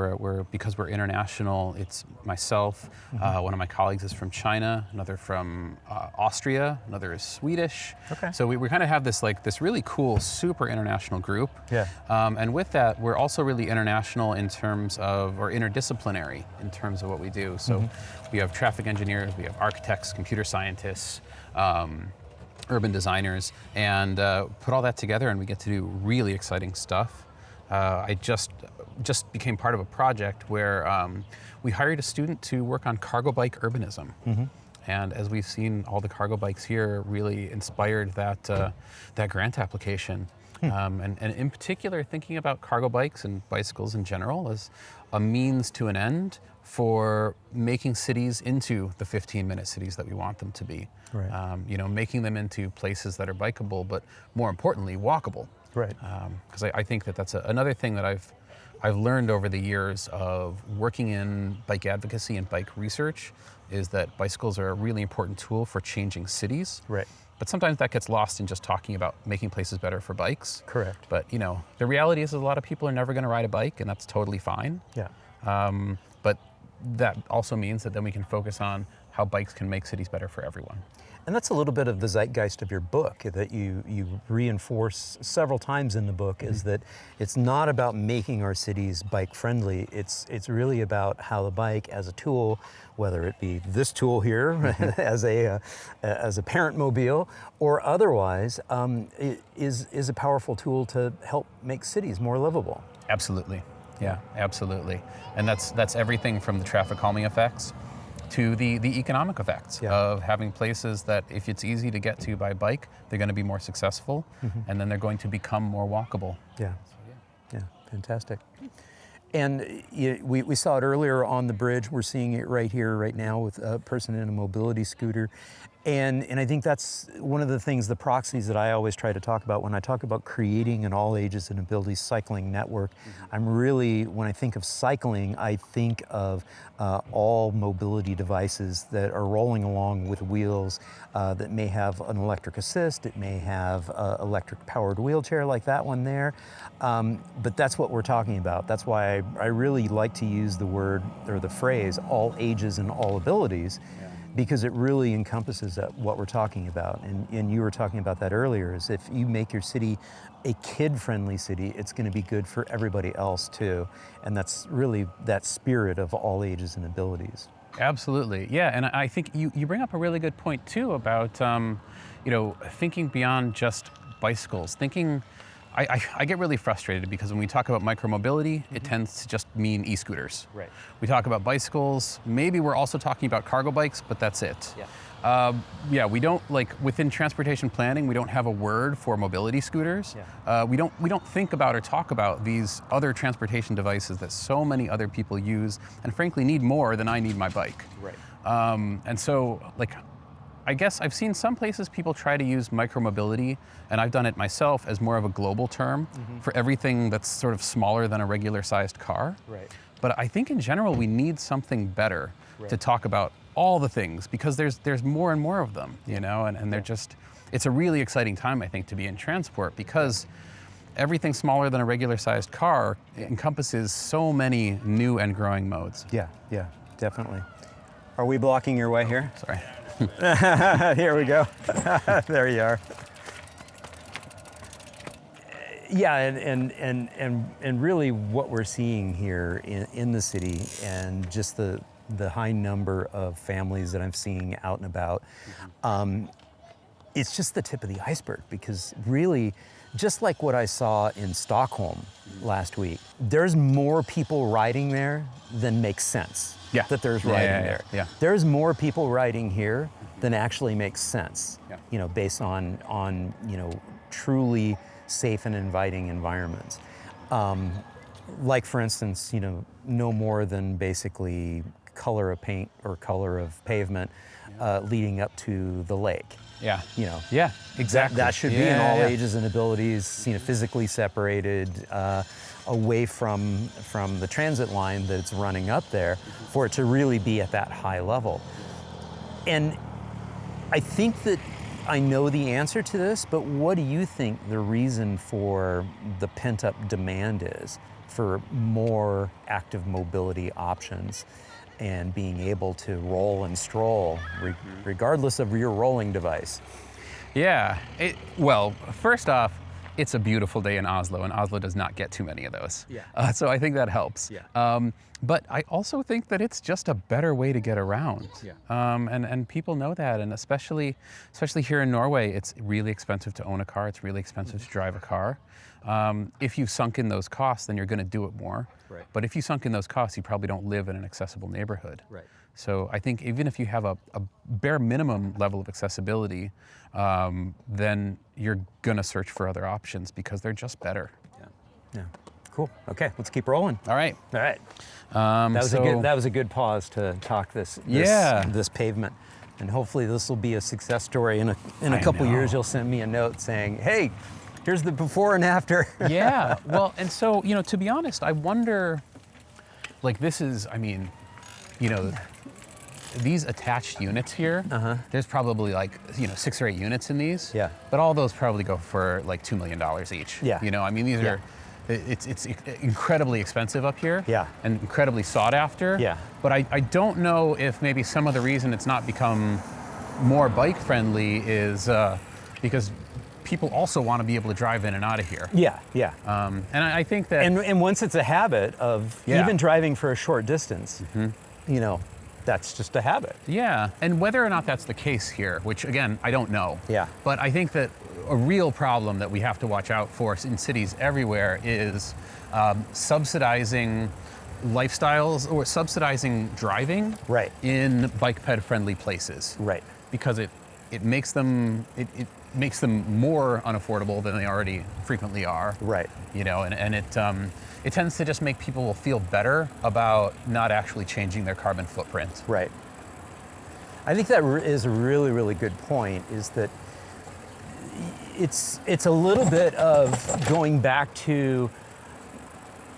S2: Because we're international. It's myself. One of my colleagues is from China. Another from Austria. Another is Swedish.
S1: Okay.
S2: So we kind of have this really cool, super international group.
S1: Yeah.
S2: And with that, we're also really international in terms of, or interdisciplinary in terms of what we do. So we have traffic engineers, we have architects, computer scientists, urban designers, and put all that together, and we get to do really exciting stuff. I just became part of a project where we hired a student to work on cargo bike urbanism. And as we've seen, all the cargo bikes here really inspired that grant application. And in particular, thinking about cargo bikes and bicycles in general as a means to an end for making cities into the 15-minute cities that we want them to be.
S1: Right.
S2: Making them into places that are bikeable, but more importantly, walkable.
S1: Right.
S2: Because I think that's another thing that I've learned over the years of working in bike advocacy and bike research, is that bicycles are a really important tool for changing cities.
S1: Right.
S2: But sometimes that gets lost in just talking about making places better for bikes.
S1: Correct.
S2: But the reality is a lot of people are never going to ride a bike, and that's totally fine.
S1: Yeah.
S2: But that also means that then we can focus on how bikes can make cities better for everyone.
S1: And that's a little bit of the zeitgeist of your book that you reinforce several times in the book, is that it's not about making our cities bike friendly. It's really about how the bike as a tool, whether it be this tool here as a parent mobile or otherwise, is a powerful tool to help make cities more livable.
S2: Absolutely. Yeah, absolutely. And that's everything from the traffic calming effects to the economic effects of having places that, if it's easy to get to by bike, they're going to be more successful, and then they're going to become more walkable.
S1: Yeah. Yeah, fantastic. And we saw it earlier on the bridge. We're seeing it right here, right now, with a person in a mobility scooter. And I think that's one of the things, the proxies that I always try to talk about when I talk about creating an all ages and abilities cycling network. I'm really, when I think of cycling, I think of all mobility devices that are rolling along with wheels that may have an electric assist, it may have an electric powered wheelchair like that one there. But that's what we're talking about. That's why I really like to use the word or the phrase all ages and all abilities. Because it really encompasses what we're talking about. And you were talking about that earlier, is if you make your city a kid-friendly city, it's going to be good for everybody else too. And that's really that spirit of all ages and abilities.
S2: Absolutely, yeah, and I think you bring up a really good point too about thinking beyond just bicycles. I get really frustrated because when we talk about micromobility, it tends to just mean e-scooters.
S1: Right.
S2: We talk about bicycles. Maybe we're also talking about cargo bikes, but that's it.
S1: Yeah.
S2: We don't within transportation planning. We don't have a word for mobility scooters.
S1: Yeah.
S2: We don't think about or talk about these other transportation devices that so many other people use, and frankly need more than I need my bike.
S1: Right.
S2: And so, I guess I've seen some places people try to use micromobility, and I've done it myself as more of a global term for everything that's sort of smaller than a regular sized car.
S1: Right.
S2: But I think in general we need something better to talk about all the things, because there's more and more of them, and they're just, it's a really exciting time, I think, to be in transport, because everything smaller than a regular sized car encompasses so many new and growing modes.
S1: Yeah, definitely. Are we blocking your way here?
S2: Sorry.
S1: Here we go. There you are. Yeah, and really what we're seeing here in the city, and just the high number of families that I'm seeing out and about, it's just the tip of the iceberg, because really, just like what I saw in Stockholm last week, there's more people riding there than makes sense.
S2: Yeah.
S1: That there's riding there.
S2: Yeah.
S1: There's more people riding here than actually makes sense.
S2: Yeah.
S1: Based on truly safe and inviting environments. Like for instance, no more than basically color of paint or color of pavement leading up to the lake.
S2: Yeah.
S1: Yeah,
S2: exactly.
S1: That should be in all ages and abilities, physically separated, away from the transit line that's running up there, for it to really be at that high level. And I think that I know the answer to this, but what do you think the reason for the pent-up demand is for more active mobility options and being able to roll and stroll regardless of your rolling device?
S2: Yeah. Well, first off, it's a beautiful day in Oslo, and Oslo does not get too many of those.
S1: Yeah.
S2: So I think that helps.
S1: Yeah.
S2: But I also think that it's just a better way to get around.
S1: Yeah.
S2: And people know that, and especially here in Norway, it's really expensive to own a car. It's really expensive to drive a car. If you've sunk in those costs, then you're going to do it more.
S1: Right.
S2: But if you sunk in those costs, you probably don't live in an accessible neighborhood.
S1: Right.
S2: So I think even if you have a bare minimum level of accessibility, then you're going to search for other options because they're just better.
S1: Yeah. Cool. Okay, let's keep rolling.
S2: All right.
S1: That was a good pause to talk this pavement, and hopefully this will be a success story. In a couple years, you'll send me a note saying, "Hey, here's the before and after."
S2: Yeah. Well, and so to be honest, I wonder, these attached units here. There's probably 6 or 8 units in these.
S1: Yeah.
S2: But all those probably go for $2 million each.
S1: Yeah.
S2: These are. It's incredibly expensive up here.
S1: Yeah.
S2: And incredibly sought after.
S1: Yeah.
S2: But I don't know if maybe some of the reason it's not become more bike friendly is because people also want to be able to drive in and out of here.
S1: Yeah.
S2: And I think that.
S1: And once it's a habit of even driving for a short distance, that's just a habit.
S2: Yeah, and whether or not that's the case here, which again, I don't know.
S1: Yeah.
S2: But I think that a real problem that we have to watch out for in cities everywhere is subsidizing lifestyles or subsidizing driving in bike ped friendly places.
S1: Right.
S2: Because it makes them more unaffordable than they already frequently are.
S1: Right.
S2: And it tends to just make people feel better about not actually changing their carbon footprint.
S1: Right. I think that is a really, really good point, is that it's a little bit of going back to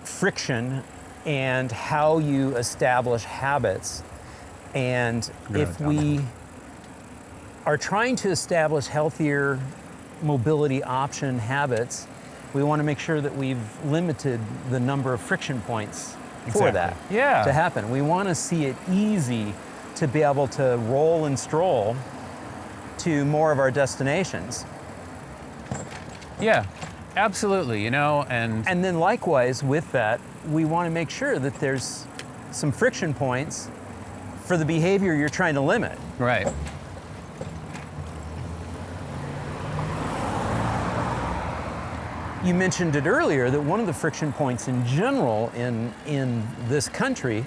S1: friction and how you establish habits. And if we are trying to establish healthier mobility option habits, we want to make sure that we've limited the number of friction points for that to happen. We want to see it easy to be able to roll and stroll to more of our destinations.
S2: Yeah, absolutely, and
S1: then likewise with that, we want to make sure that there's some friction points for the behavior you're trying to limit.
S2: Right.
S1: You mentioned it earlier that one of the friction points in general in this country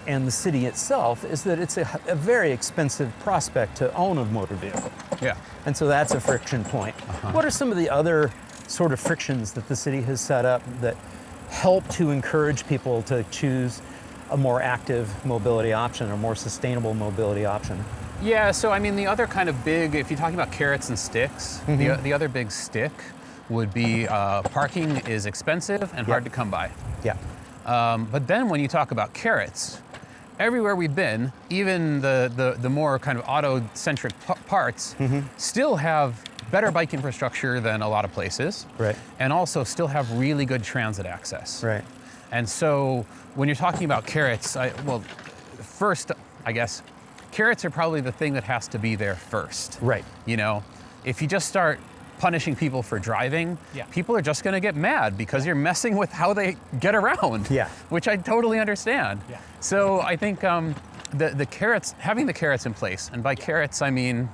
S1: and the city itself is that it's a very expensive prospect to own a motor vehicle.
S2: Yeah.
S1: And so that's a friction point. What are some of the other sort of frictions that the city has set up that help to encourage people to choose a more active mobility option, a more sustainable mobility option?
S2: Yeah, so I mean, the other kind of big, if you're talking about carrots and sticks, the other big stick would be parking is expensive and hard to come by.
S1: Yeah.
S2: But then when you talk about carrots, everywhere we've been, even the more kind of auto-centric parts, still have better bike infrastructure than a lot of places.
S1: Right.
S2: And also still have really good transit access.
S1: Right.
S2: And so when you're talking about carrots, well, first, I guess, carrots are probably the thing that has to be there first.
S1: Right.
S2: You know, if you just start punishing people for driving, people are just going to get mad because you're messing with how they get around.
S1: Yeah.
S2: Which I totally understand.
S1: Yeah.
S2: So I think the carrots, having the carrots in place, and by carrots I mean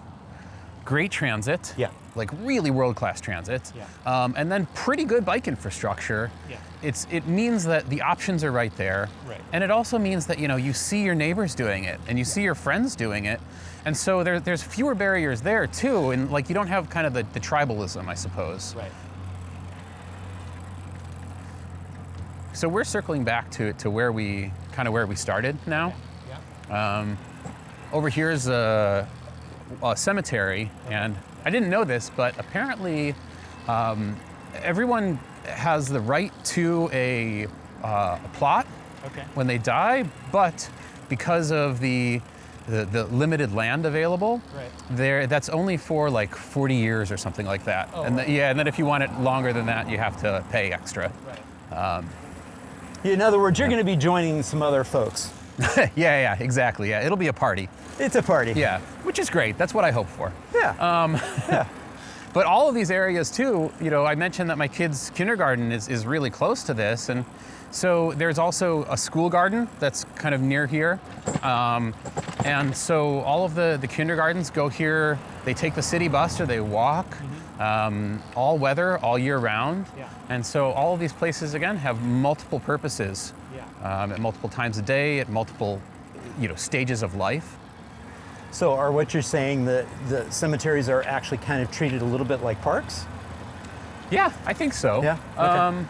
S2: great transit.
S1: Yeah.
S2: Like really world-class transit.
S1: Yeah.
S2: And then pretty good bike infrastructure.
S1: Yeah.
S2: It means that the options are right there.
S1: Right.
S2: And it also means that, you know, you see your neighbors doing it and you see your friends doing it. And so there's fewer barriers there too, and like you don't have kind of the tribalism, I suppose.
S1: Right.
S2: So we're circling back to where we started now.
S1: Yeah.
S2: Over here is a cemetery, and I didn't know this, but apparently everyone has the right to a plot when they die, but because of the limited land available, that's only for like 40 years or something like that. And then if you want it longer than that, you have to pay extra.
S1: In other words, you're going to be joining some other folks.
S2: Yeah, exactly. Yeah, it'll be a party.
S1: It's a party.
S2: Yeah, which is great. That's what I hope for.
S1: Yeah.
S2: But all of these areas too, you know, I mentioned that my kids' kindergarten is really close to this, and so there's also a school garden that's kind of near here. And so all of the kindergartens go here, they take the city bus or they walk, all weather, all year round.
S1: Yeah.
S2: And so all of these places, again, have multiple purposes, at multiple times a day, at multiple, you know, stages of life.
S1: So are what you're saying that the cemeteries are actually kind of treated a little bit like parks?
S2: Yeah, I think so.
S1: Yeah. Okay.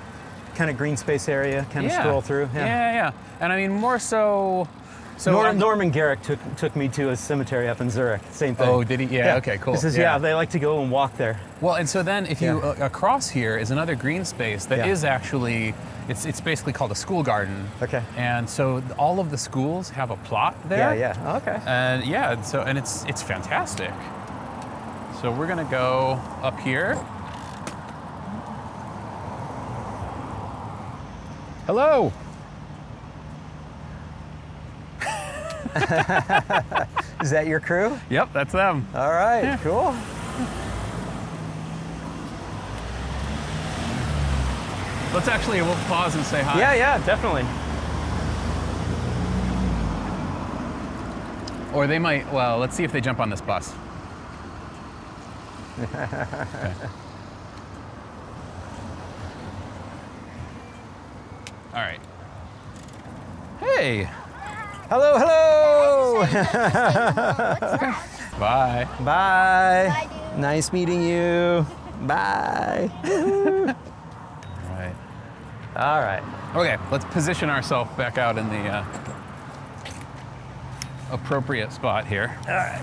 S1: Kind of green space area, kind of stroll through.
S2: Yeah. And I mean, more so.
S1: Norman Garrick took me to a cemetery up in Zurich. Same thing.
S2: Oh, did he? Yeah. Okay, cool.
S1: He says, they like to go and walk there.
S2: Well, and so then if you across here is another green space that is actually, it's basically called a school garden.
S1: Okay.
S2: And so all of the schools have a plot there.
S1: Yeah. Okay.
S2: And it's fantastic. So we're gonna go up here. Hello.
S1: Is that your crew?
S2: Yep, that's them.
S1: All right, cool.
S2: We'll pause and say hi.
S1: Yeah, definitely.
S2: Or they might, well, let's see if they jump on this bus. Okay. All right. Hey.
S1: Hello.
S2: Bye.
S1: Bye.
S3: Bye, dude.
S1: Nice meeting you. Bye. All right.
S2: Okay, let's position ourselves back out in the appropriate spot here.
S1: All right.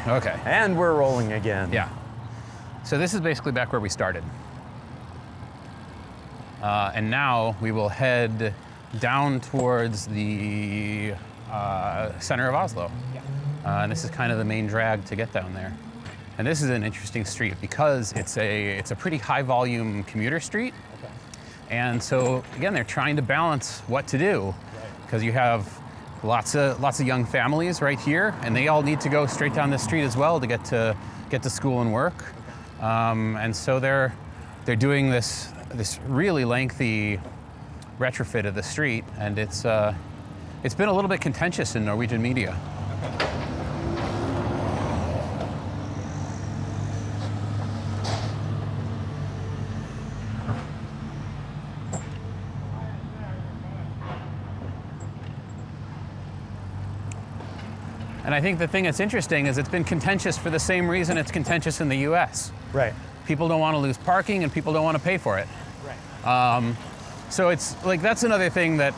S1: Okay. And we're rolling again.
S2: Yeah. So this is basically back where we started. And now we will head down towards the center of Oslo. And this is kind of the main drag to get down there. And this is an interesting street because it's a pretty high volume commuter street. And so again, they're trying to balance what to do because you have lots of young families right here, and they all need to go straight down this street as well to get to school and work. And so they're doing this really lengthy retrofit of the street, and it's been a little bit contentious in Norwegian media. And I think the thing that's interesting is it's been contentious for the same reason it's contentious in the US.
S1: Right.
S2: People don't want to lose parking and people don't want to pay for it.
S1: Right.
S2: So it's like, that's another thing that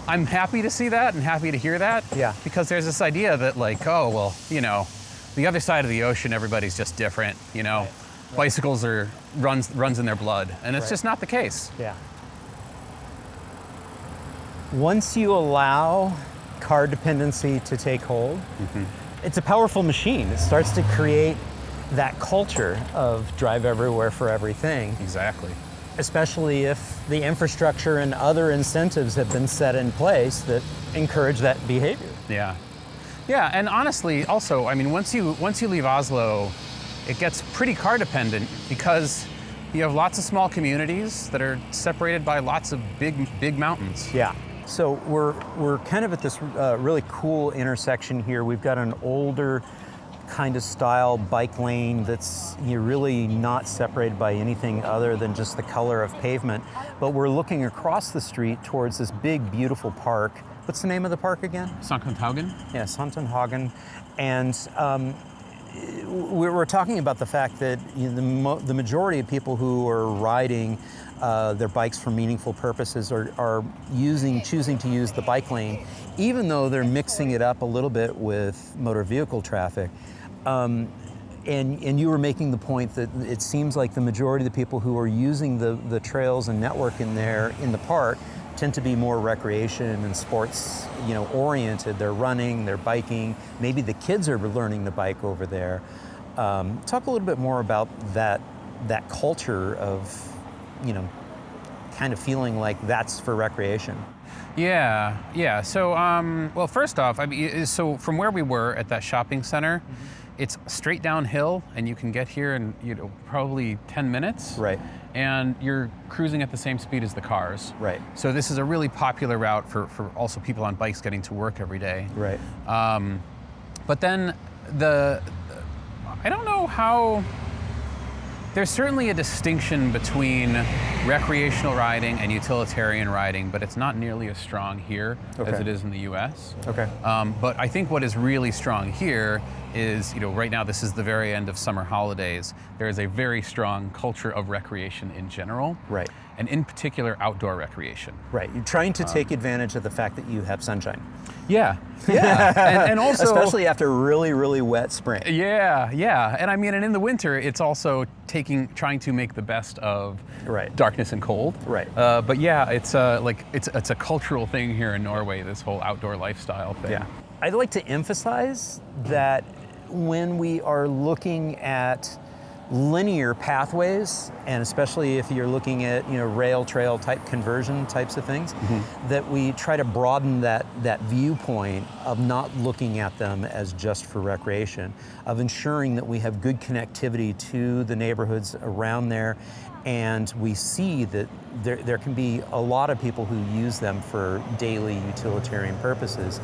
S2: I'm happy to see that and happy to hear that.
S1: Yeah.
S2: Because there's this idea that like, oh, well, you know, the other side of the ocean, everybody's just different, you know.
S1: Right.
S2: Bicycles runs in their blood. And it's just not the case.
S1: Yeah. Once you allow car dependency to take hold, it's a powerful machine. It starts to create that culture of drive everywhere for everything.
S2: Exactly.
S1: Especially if the infrastructure and other incentives have been set in place that encourage that behavior.
S2: Yeah. Yeah, and honestly, also, I mean, once you leave Oslo, it gets pretty car dependent because you have lots of small communities that are separated by lots of big mountains.
S1: Yeah. So we're kind of at this really cool intersection here. We've got an older kind of style bike lane that's really not separated by anything other than just the color of pavement. But we're looking across the street towards this big, beautiful park. What's the name of the park again?
S2: Sankthanshaugen?
S1: Yeah, Sankthanshaugen. And we're talking about the fact that the majority of people who are riding their bikes for meaningful purposes are choosing to use the bike lane, even though they're mixing it up a little bit with motor vehicle traffic. And you were making the point that it seems like the majority of the people who are using the trails and network in the park tend to be more recreation and sports, oriented. They're running, they're biking. Maybe the kids are learning to bike over there. Talk a little bit more about that culture of, kind of feeling like that's for recreation.
S2: Yeah. So, well, first off, I mean, so from where we were at that shopping center, it's straight downhill, and you can get here in probably 10 minutes. Right. And you're cruising at the same speed as the cars. Right. So this is a really popular route for also people on bikes getting to work every day. Right. But then I don't know how. There's certainly a distinction between recreational riding and utilitarian riding, but it's not nearly as strong here as it is in the US. Okay. But I think what is really strong here is, right now this is the very end of summer holidays. There is a very strong culture of recreation in general. Right. And in particular, outdoor recreation. Right. You're trying to take advantage of the fact that you have sunshine. Yeah. and also, especially after a really, really wet spring. Yeah. And I mean, and in the winter, it's also trying to make the best of darkness and cold. Right. But yeah, it's a cultural thing here in Norway, this whole outdoor lifestyle thing. Yeah. I'd like to emphasize that when we are looking at linear pathways, and especially if you're looking at rail trail type conversion types of things, that we try to broaden that viewpoint of not looking at them as just for recreation, of ensuring that we have good connectivity to the neighborhoods around there, and we see that there can be a lot of people who use them for daily utilitarian purposes.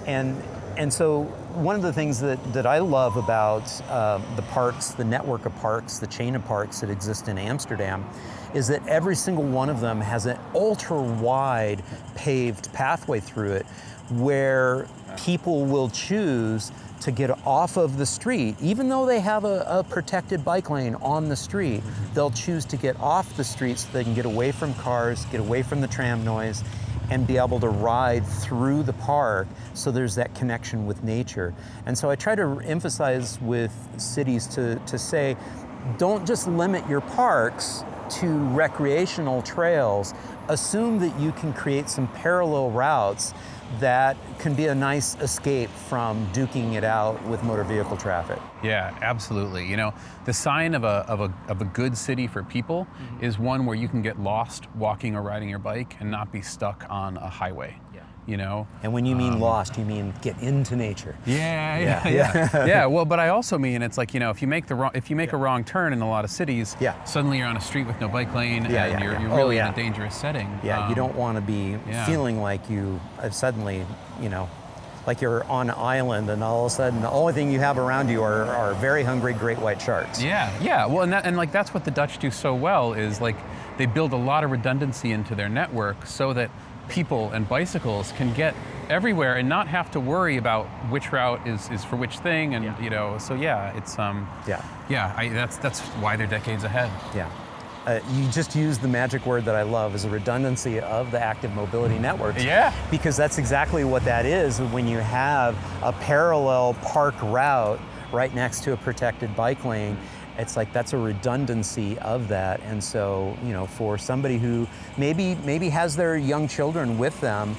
S2: And so one of the things that I love about the parks, the network of parks, the chain of parks that exist in Amsterdam, is that every single one of them has an ultra-wide paved pathway through it where people will choose to get off of the street. Even though they have a protected bike lane on the street, they'll choose to get off the street so they can get away from cars, get away from the tram noise, and be able to ride through the park, so there's that connection with nature. And so I try to emphasize with cities to say, don't just limit your parks to recreational trails. Assume that you can create some parallel routes that can be a nice escape from duking it out with motor vehicle traffic. Yeah, absolutely. The sign of a good city for people is one where you can get lost walking or riding your bike and not be stuck on a highway. Yeah. you know.
S1: And when you mean lost, you mean get into nature.
S2: Yeah. Well, but I also mean it's like, you know, if you make a wrong turn in a lot of cities, suddenly you're on a street with no bike lane, and you're really in a dangerous setting.
S1: Yeah, you don't want to be feeling like you suddenly, you know, like you're on an island and all of a sudden the only thing you have around you are very hungry great white sharks.
S2: Yeah. Well, and like that's what the Dutch do so well, is like they build a lot of redundancy into their network so that people and bicycles can get everywhere and not have to worry about which route is for which thing, and you know. So it's that's why they're decades ahead.
S1: Yeah. You just used the magic word that I love, is a redundancy of the active mobility networks.
S2: Yeah.
S1: Because that's exactly what that is when you have a parallel park route right next to a protected bike lane. It's like that's a redundancy of that. And so, you know, for somebody who maybe has their young children with them,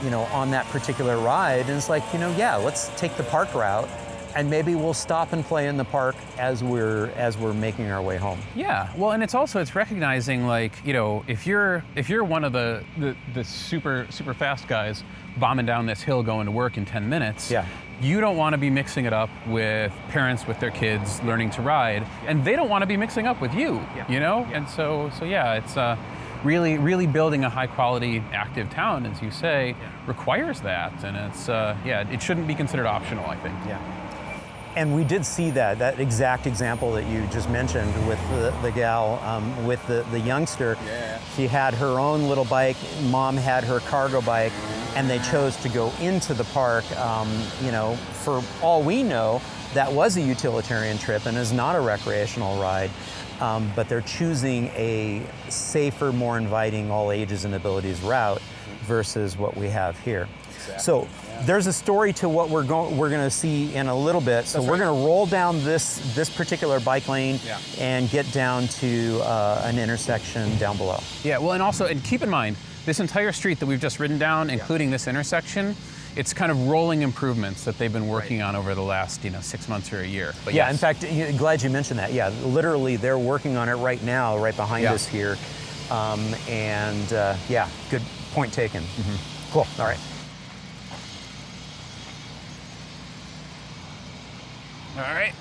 S1: you know, on that particular ride, and it's like, you know, let's take the park route, and maybe we'll stop and play in the park as we're making our way home.
S2: Yeah, well, and it's recognizing, like, you know, if you're one of the super fast guys bombing down this hill going to work in 10 minutes, you don't want to be mixing it up with parents with their kids learning to ride, and they don't want to be mixing up with you, you know? And so it's really building a high quality active town, as you say, requires that, and it's it shouldn't be considered optional, I think.
S1: And we did see that exact example that you just mentioned with the gal, with the youngster. She had her own little bike, mom had her cargo bike, and they chose to go into the park. You know, for all we know, that was a utilitarian trip and is not a recreational ride. But they're choosing a safer, more inviting, all ages and abilities route versus what we have here. Exactly. So there's a story to what we're going to see in a little bit. So we're going to roll down this particular bike lane and get down to an intersection down below.
S2: Yeah. Well, and keep in mind, this entire street that we've just ridden down, including this intersection, it's kind of rolling improvements that they've been working on over the last 6 months or a year. But
S1: in fact, glad you mentioned that. Yeah, literally, they're working on it right now, right behind us here. Good point taken. Mm-hmm. Cool. All right.
S2: All right.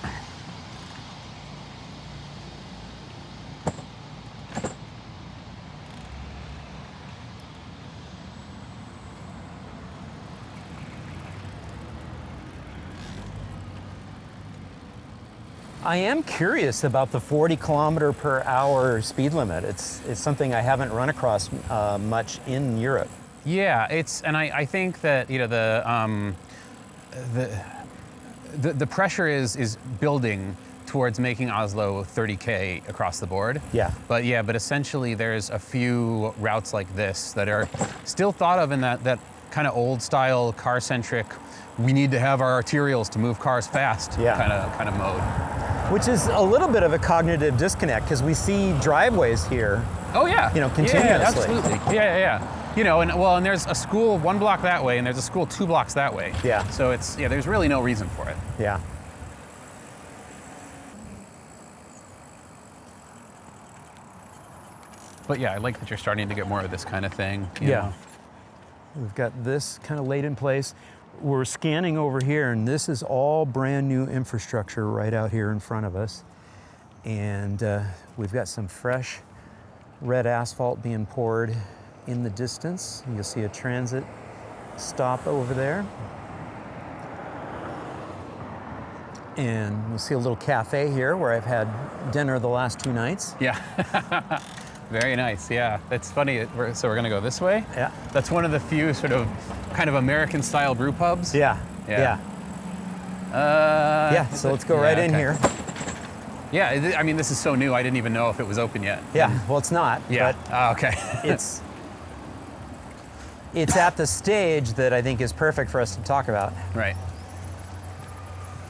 S1: I am curious about the 40 kilometer per hour speed limit. It's something I haven't run across much in Europe.
S2: Yeah, I think that the pressure is building towards making Oslo 30K across the board. But essentially there's a few routes like this that are still thought of in that kind of old style car centric, we need to have our arterials to move cars fast kind of mode.
S1: Which is a little bit of a cognitive disconnect, because we see driveways here.
S2: Oh yeah.
S1: Continuously.
S2: Yeah, absolutely. Yeah. And there's a school 1 block that way, and there's a school 2 blocks that way.
S1: Yeah.
S2: So there's really no reason for it.
S1: Yeah.
S2: But I like that you're starting to get more of this kind of thing. You know.
S1: We've got this kind of laid in place. We're scanning over here, and this is all brand new infrastructure right out here in front of us. And we've got some fresh red asphalt being poured in the distance. You'll see a transit stop over there. And we'll see a little cafe here where I've had dinner the last 2 nights.
S2: Yeah. Very nice, yeah. That's funny, so we're gonna go this way?
S1: Yeah.
S2: That's one of the few sort of kind of American style brew pubs.
S1: Yeah. So let's go right in here.
S2: Yeah, I mean, this is so new, I didn't even know if it was open yet.
S1: Yeah, well, it's not.
S2: Yeah,
S1: but
S2: okay.
S1: It's at the stage that I think is perfect for us to talk about.
S2: Right.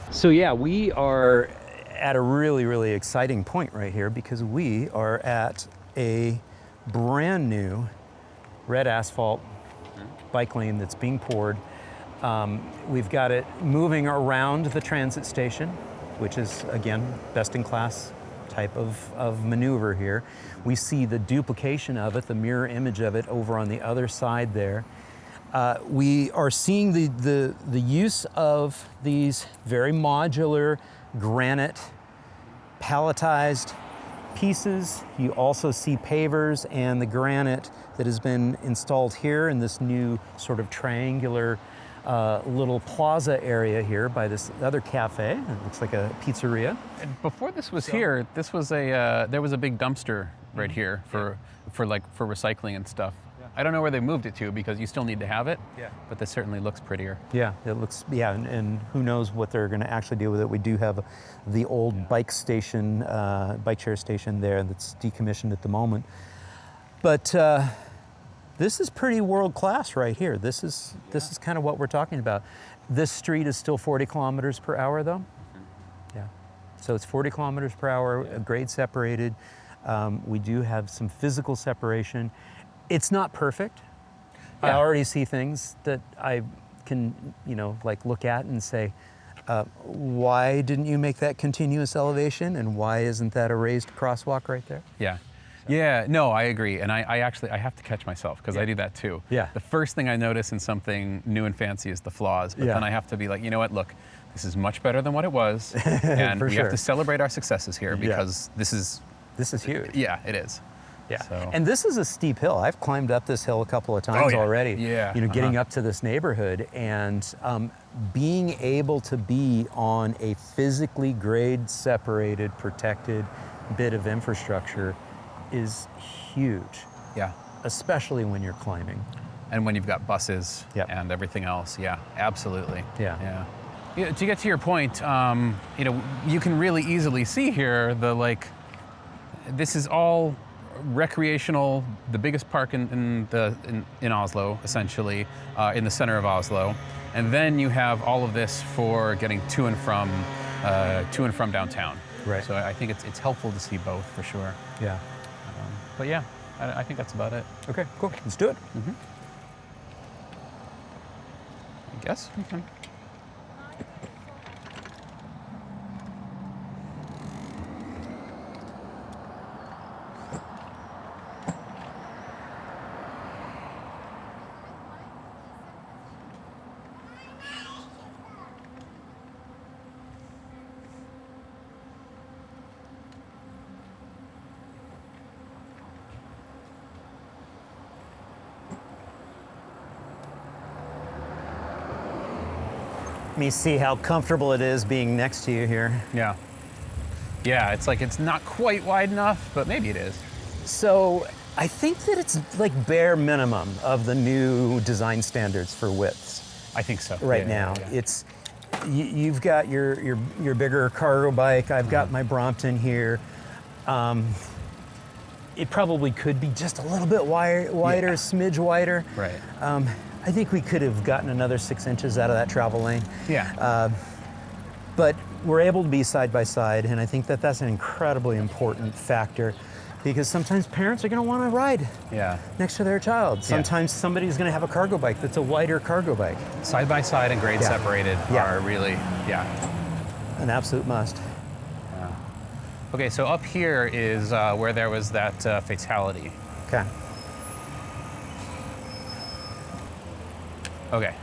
S1: So we are at a really, really exciting point right here, because we are at a brand new red asphalt bike lane that's being poured. We've got it moving around the transit station, which is, again, best in class type of maneuver here. We see the duplication of it, the mirror image of it over on the other side there. We are seeing the use of these very modular granite palletized pieces. You also see pavers and the granite that has been installed here in this new sort of triangular little plaza area here by this other cafe. It looks like a pizzeria.
S2: And before this was here, this was there was a big dumpster right here for recycling and stuff. I don't know where they moved it to because you still need to have it. Yeah. But this certainly looks prettier.
S1: Yeah, it looks, and who knows what they're going to actually do with it. We do have the old bike station, bike share station there that's decommissioned at the moment. But this is pretty world class right here. This is kind of what we're talking about. This street is still 40 kilometers per hour though. Yeah. So it's 40 kilometers per hour, grade separated. We do have some physical separation. It's not perfect. I already see things that I can, like look at and say, why didn't you make that continuous elevation? And why isn't that a raised crosswalk right there?
S2: Yeah. Yeah, no, I agree. And I have to catch myself because I do that too.
S1: Yeah.
S2: The first thing I notice in something new and fancy is the flaws. But then I have to be like, you know what, look, this is much better than what it was. And we have to celebrate our successes here because this is
S1: huge.
S2: Yeah, it is.
S1: Yeah,
S2: so.
S1: And this is a steep hill. I've climbed up this hill a couple of times already.
S2: Yeah.
S1: Getting up to this neighborhood and being able to be on a physically grade separated, protected bit of infrastructure is huge.
S2: Yeah.
S1: Especially when you're climbing.
S2: And when you've got buses and everything else. Yeah, absolutely.
S1: Yeah.
S2: Yeah, to get to your point, you can really easily see here this is all recreational, the biggest park in Oslo, essentially, in the center of Oslo, and then you have all of this for getting to and from downtown.
S1: Right.
S2: So I think it's helpful to see both for sure.
S1: Yeah.
S2: But yeah, I think that's about it.
S1: Okay, cool. Let's do it.
S2: Mm-hmm. I guess. Okay.
S1: Let me see how comfortable it is being next to you here.
S2: Yeah. Yeah, it's not quite wide enough, but maybe it is.
S1: So I think that it's like bare minimum of the new design standards for widths.
S2: I think so.
S1: Right now. It's you've got your bigger cargo bike. I've got my Brompton here. It probably could be just a little bit wider, smidge wider.
S2: Right.
S1: I think we could have gotten another 6 inches out of that travel lane.
S2: Yeah.
S1: But we're able to be side by side, and I think that that's an incredibly important factor because sometimes parents are going to want to ride next to their child. Sometimes somebody's going to have a cargo bike that's a wider cargo bike.
S2: Side by side and grade separated are really,
S1: an absolute must.
S2: Okay, so up here is where there was that fatality.
S1: Okay.
S2: Okay.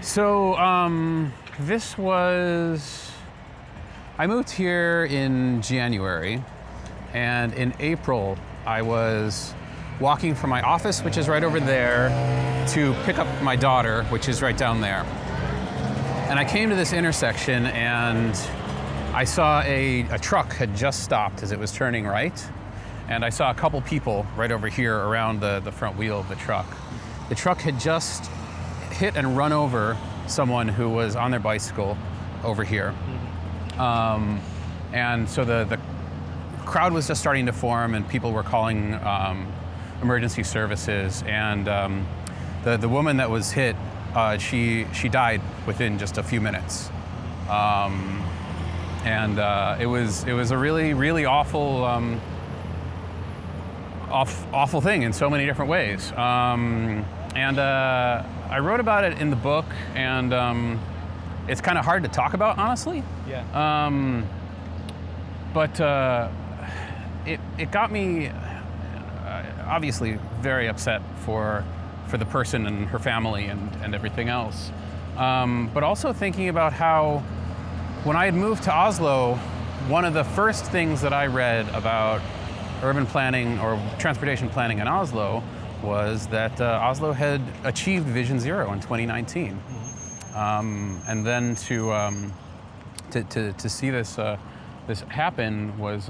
S2: So, I moved here in January, and in April, I was walking from my office, which is right over there, to pick up my daughter, which is right down there. And I came to this intersection, and I saw a truck had just stopped as it was turning right, and I saw a couple people right over here around the front wheel of the truck. The truck had just hit and run over someone who was on their bicycle over here. And so the crowd was just starting to form and people were calling emergency services. And the woman that was hit she died within just a few minutes. And it was a really awful awful thing in so many different ways. And I wrote about it in the book, and it's kind of hard to talk about, honestly.
S3: Yeah.
S2: But it got me obviously very upset for the person and her family and everything else. But also thinking about how when I had moved to Oslo, one of the first things that I read about urban planning or transportation planning in Oslo was that Oslo had achieved Vision Zero in 2019. And then to see this happen was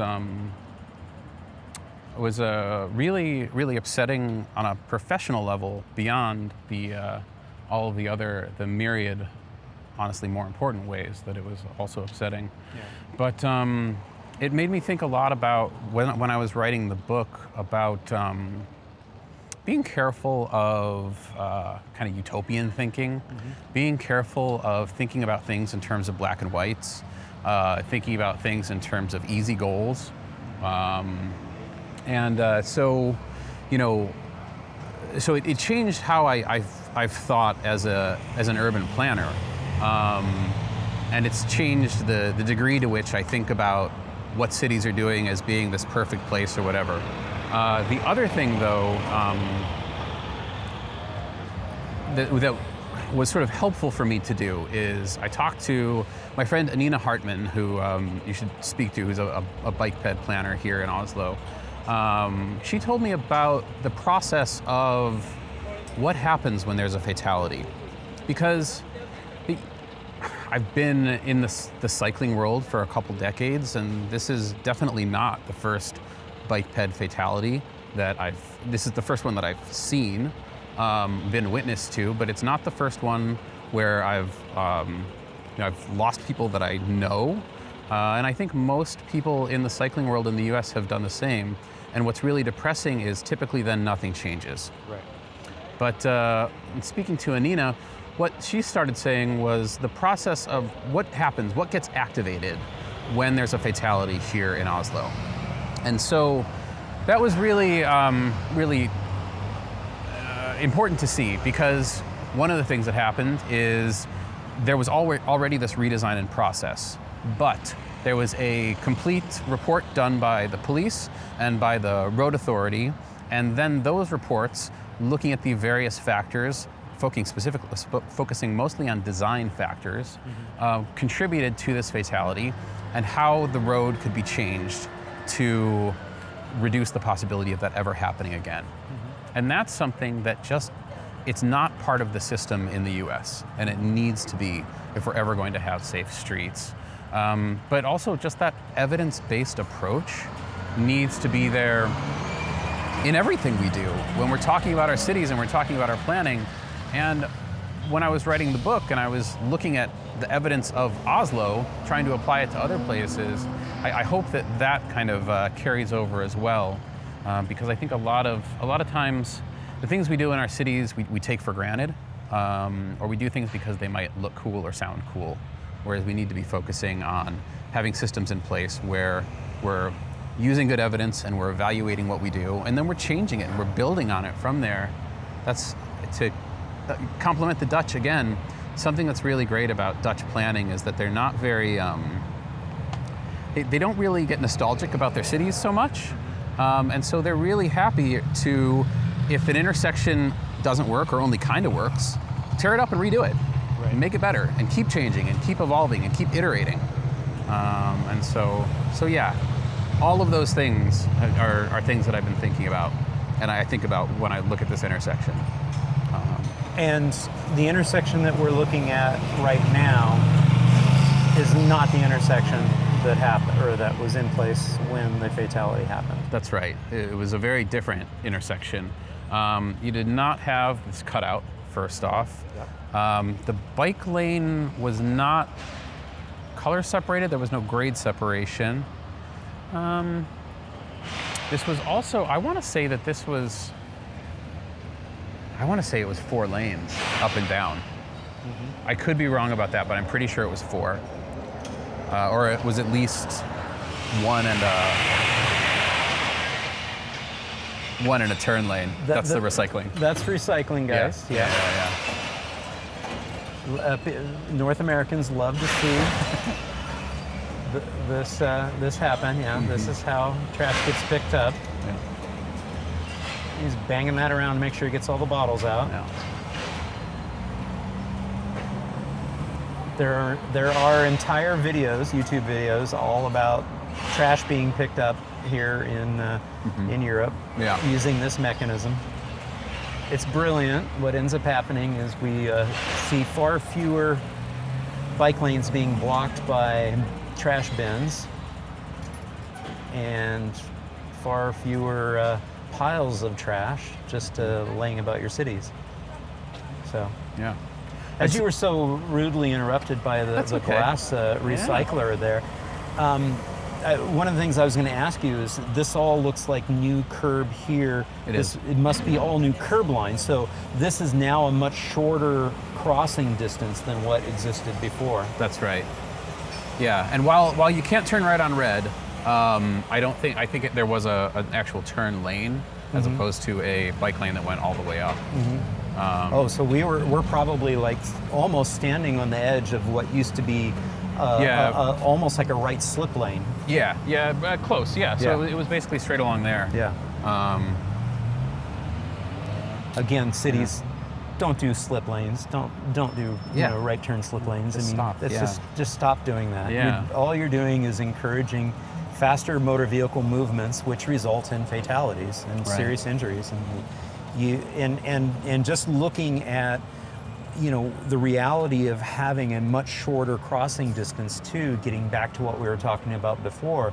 S2: really upsetting on a professional level, beyond all of the myriad, honestly more important ways that it was also upsetting.
S3: Yeah.
S2: But it made me think a lot about when I was writing the book about being careful of kind of utopian thinking, being careful of thinking about things in terms of black and whites, thinking about things in terms of easy goals. So it changed how I've thought as an urban planner, and it's changed the degree to which I think about what cities are doing as being this perfect place or whatever. The other thing, though, that was sort of helpful for me to do is I talked to my friend Anina Hartman, who you should speak to, who's a bike ped planner here in Oslo. She told me about the process of what happens when there's a fatality. Because I've been in the cycling world for a couple decades, and this is definitely not the first bike ped fatality this is the first one that I've seen, been witness to, but it's not the first one where I've lost people that I know. And I think most people in the cycling world in the US have done the same. And what's really depressing is typically then nothing changes.
S3: Right.
S2: But speaking to Anina, what she started saying was the process of what happens, what gets activated when there's a fatality here in Oslo. And so that was really important to see, because one of the things that happened is there was already this redesign in process, but there was a complete report done by the police and by the road authority, and then those reports, looking at the various factors, focusing mostly on design factors, contributed to this fatality and how the road could be changed to reduce the possibility of that ever happening again. And that's something that it's not part of the system in the US, and it needs to be if we're ever going to have safe streets. But also just that evidence-based approach needs to be there in everything we do. When we're talking about our cities and we're talking about our planning, and when I was writing the book and I was looking at the evidence of Oslo, trying to apply it to other places, I hope that kind of carries over as well, because I think a lot of times the things we do in our cities we take for granted, or we do things because they might look cool or sound cool, whereas we need to be focusing on having systems in place where we're using good evidence and we're evaluating what we do, and then we're changing it and we're building on it from there. That's to compliment the Dutch again. Something that's really great about Dutch planning is that they're not very, they don't really get nostalgic about their cities so much. And so they're really happy to, if an intersection doesn't work or only kind of works, tear it up and redo it. Right. And make it better and keep changing and keep evolving and keep iterating. And so yeah, all of those things are things that I've been thinking about, and I think about when I look at this intersection.
S3: And the intersection that we're looking at right now is not the intersection that happened, or that was in place when the fatality happened.
S2: That's right. It was a very different intersection. You did not have this cutout, first off. Yep. The bike lane was not color separated. There was no grade separation. This was also, I want to say it was 4 lanes up and down. I could be wrong about that, but I'm pretty sure it was 4. Or it was at least 1 and a turn lane. That's the recycling.
S3: That's recycling, guys.
S2: Yeah.
S3: North Americans love to see this happen. Yeah, this is how trash gets picked up.
S2: Yeah.
S3: He's banging that around to make sure he gets all the bottles out.
S2: Yeah.
S3: There are entire videos, YouTube videos, all about trash being picked up here in Europe using this mechanism. It's brilliant. What ends up happening is we see far fewer bike lanes being blocked by trash bins and far fewer piles of trash just laying about your cities. So,
S2: Yeah.
S3: as you were so rudely interrupted by the
S2: okay.
S3: glass recycler there, one of the things I was going to ask you is this all looks like new curb here. It must be all new curb lines. So this is now a much shorter crossing distance than what existed before.
S2: That's right. Yeah, and while you can't turn right on red, I think there was an actual turn lane as opposed to a bike lane that went all the way up.
S3: So we're probably like almost standing on the edge of what used to be almost like a right slip lane.
S2: Close. Yeah, so it was basically straight along there.
S3: Yeah. Again, cities don't do slip lanes. Don't do right turn slip lanes.
S2: Just stop.
S3: Just stop doing that.
S2: Yeah.
S3: All you're doing is encouraging faster motor vehicle movements, which result in fatalities and serious injuries. And just looking at the reality of having a much shorter crossing distance too, getting back to what we were talking about before,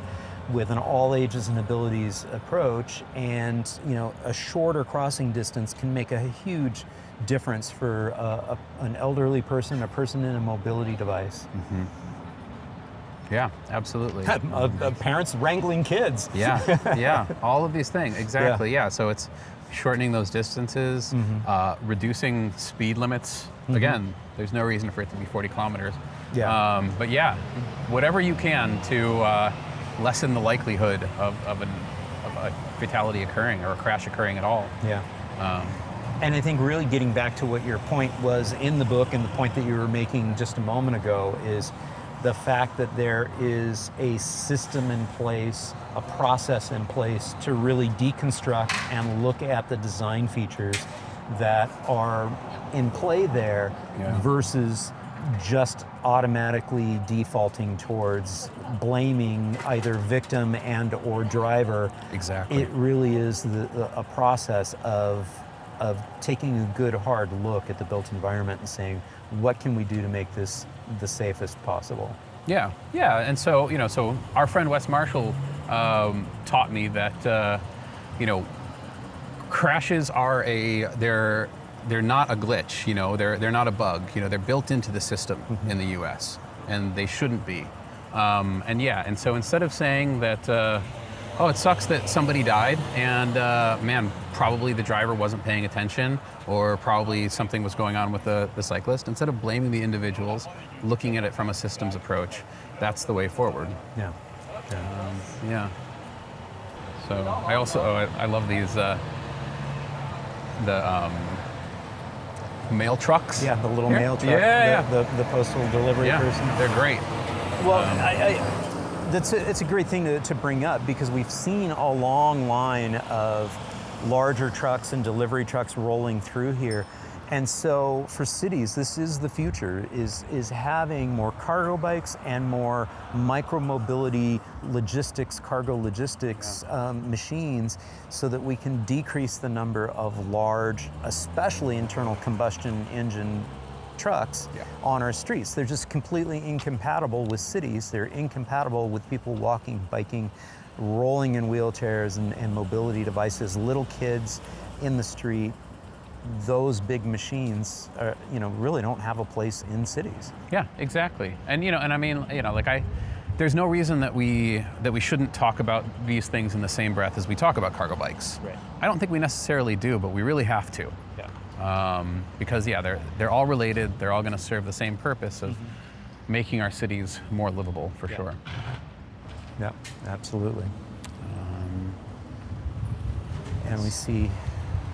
S3: with an all ages and abilities approach, and a shorter crossing distance can make a huge difference for an elderly person, a person in a mobility device.
S2: Yeah, absolutely.
S3: Parents wrangling kids.
S2: Yeah, all of these things, exactly. Yeah, so it's shortening those distances, reducing speed limits. Again, there's no reason for it to be 40 kilometers. But yeah, whatever you can to lessen the likelihood of a fatality occurring or a crash occurring at all.
S3: Yeah. And I think really getting back to what your point was in the book, and the point that you were making just a moment ago, is the fact that there is a system in place, a process in place to really deconstruct and look at the design features that are in play there versus just automatically defaulting towards blaming either victim and or driver.
S2: Exactly.
S3: It really is a process of taking a good hard look at the built environment and saying, what can we do to make this the safest possible?
S2: Yeah, and so so our friend Wes Marshall taught me that crashes are they're not a glitch, they're not a bug, they're built into the system in the U.S. and they shouldn't be. And so instead of saying that, it sucks that somebody died and probably the driver wasn't paying attention or probably something was going on with the cyclist, instead of blaming the individuals, looking at it from a systems approach, that's the way forward.
S3: Yeah.
S2: So I love these mail trucks.
S3: Yeah, the little mail truck. The postal delivery person.
S2: They're great.
S3: Well, it's a great thing to bring up, because we've seen a long line of larger trucks and delivery trucks rolling through here. And so for cities, this is the future, is having more cargo bikes and more micro-mobility logistics, cargo logistics machines, so that we can decrease the number of large, especially internal combustion engine trucks on our streets. They're just completely incompatible with cities. They're incompatible with people walking, biking, rolling in wheelchairs and mobility devices, little kids in the street. Those big machines are, really don't have a place in cities.
S2: Yeah, exactly. And there's no reason that we shouldn't talk about these things in the same breath as we talk about cargo bikes.
S3: Right.
S2: I don't think we necessarily do, but we really have to.
S3: Yeah.
S2: Because yeah, they're all related. They're all going to serve the same purpose of making our cities more livable, for sure.
S3: Yeah, absolutely. And we see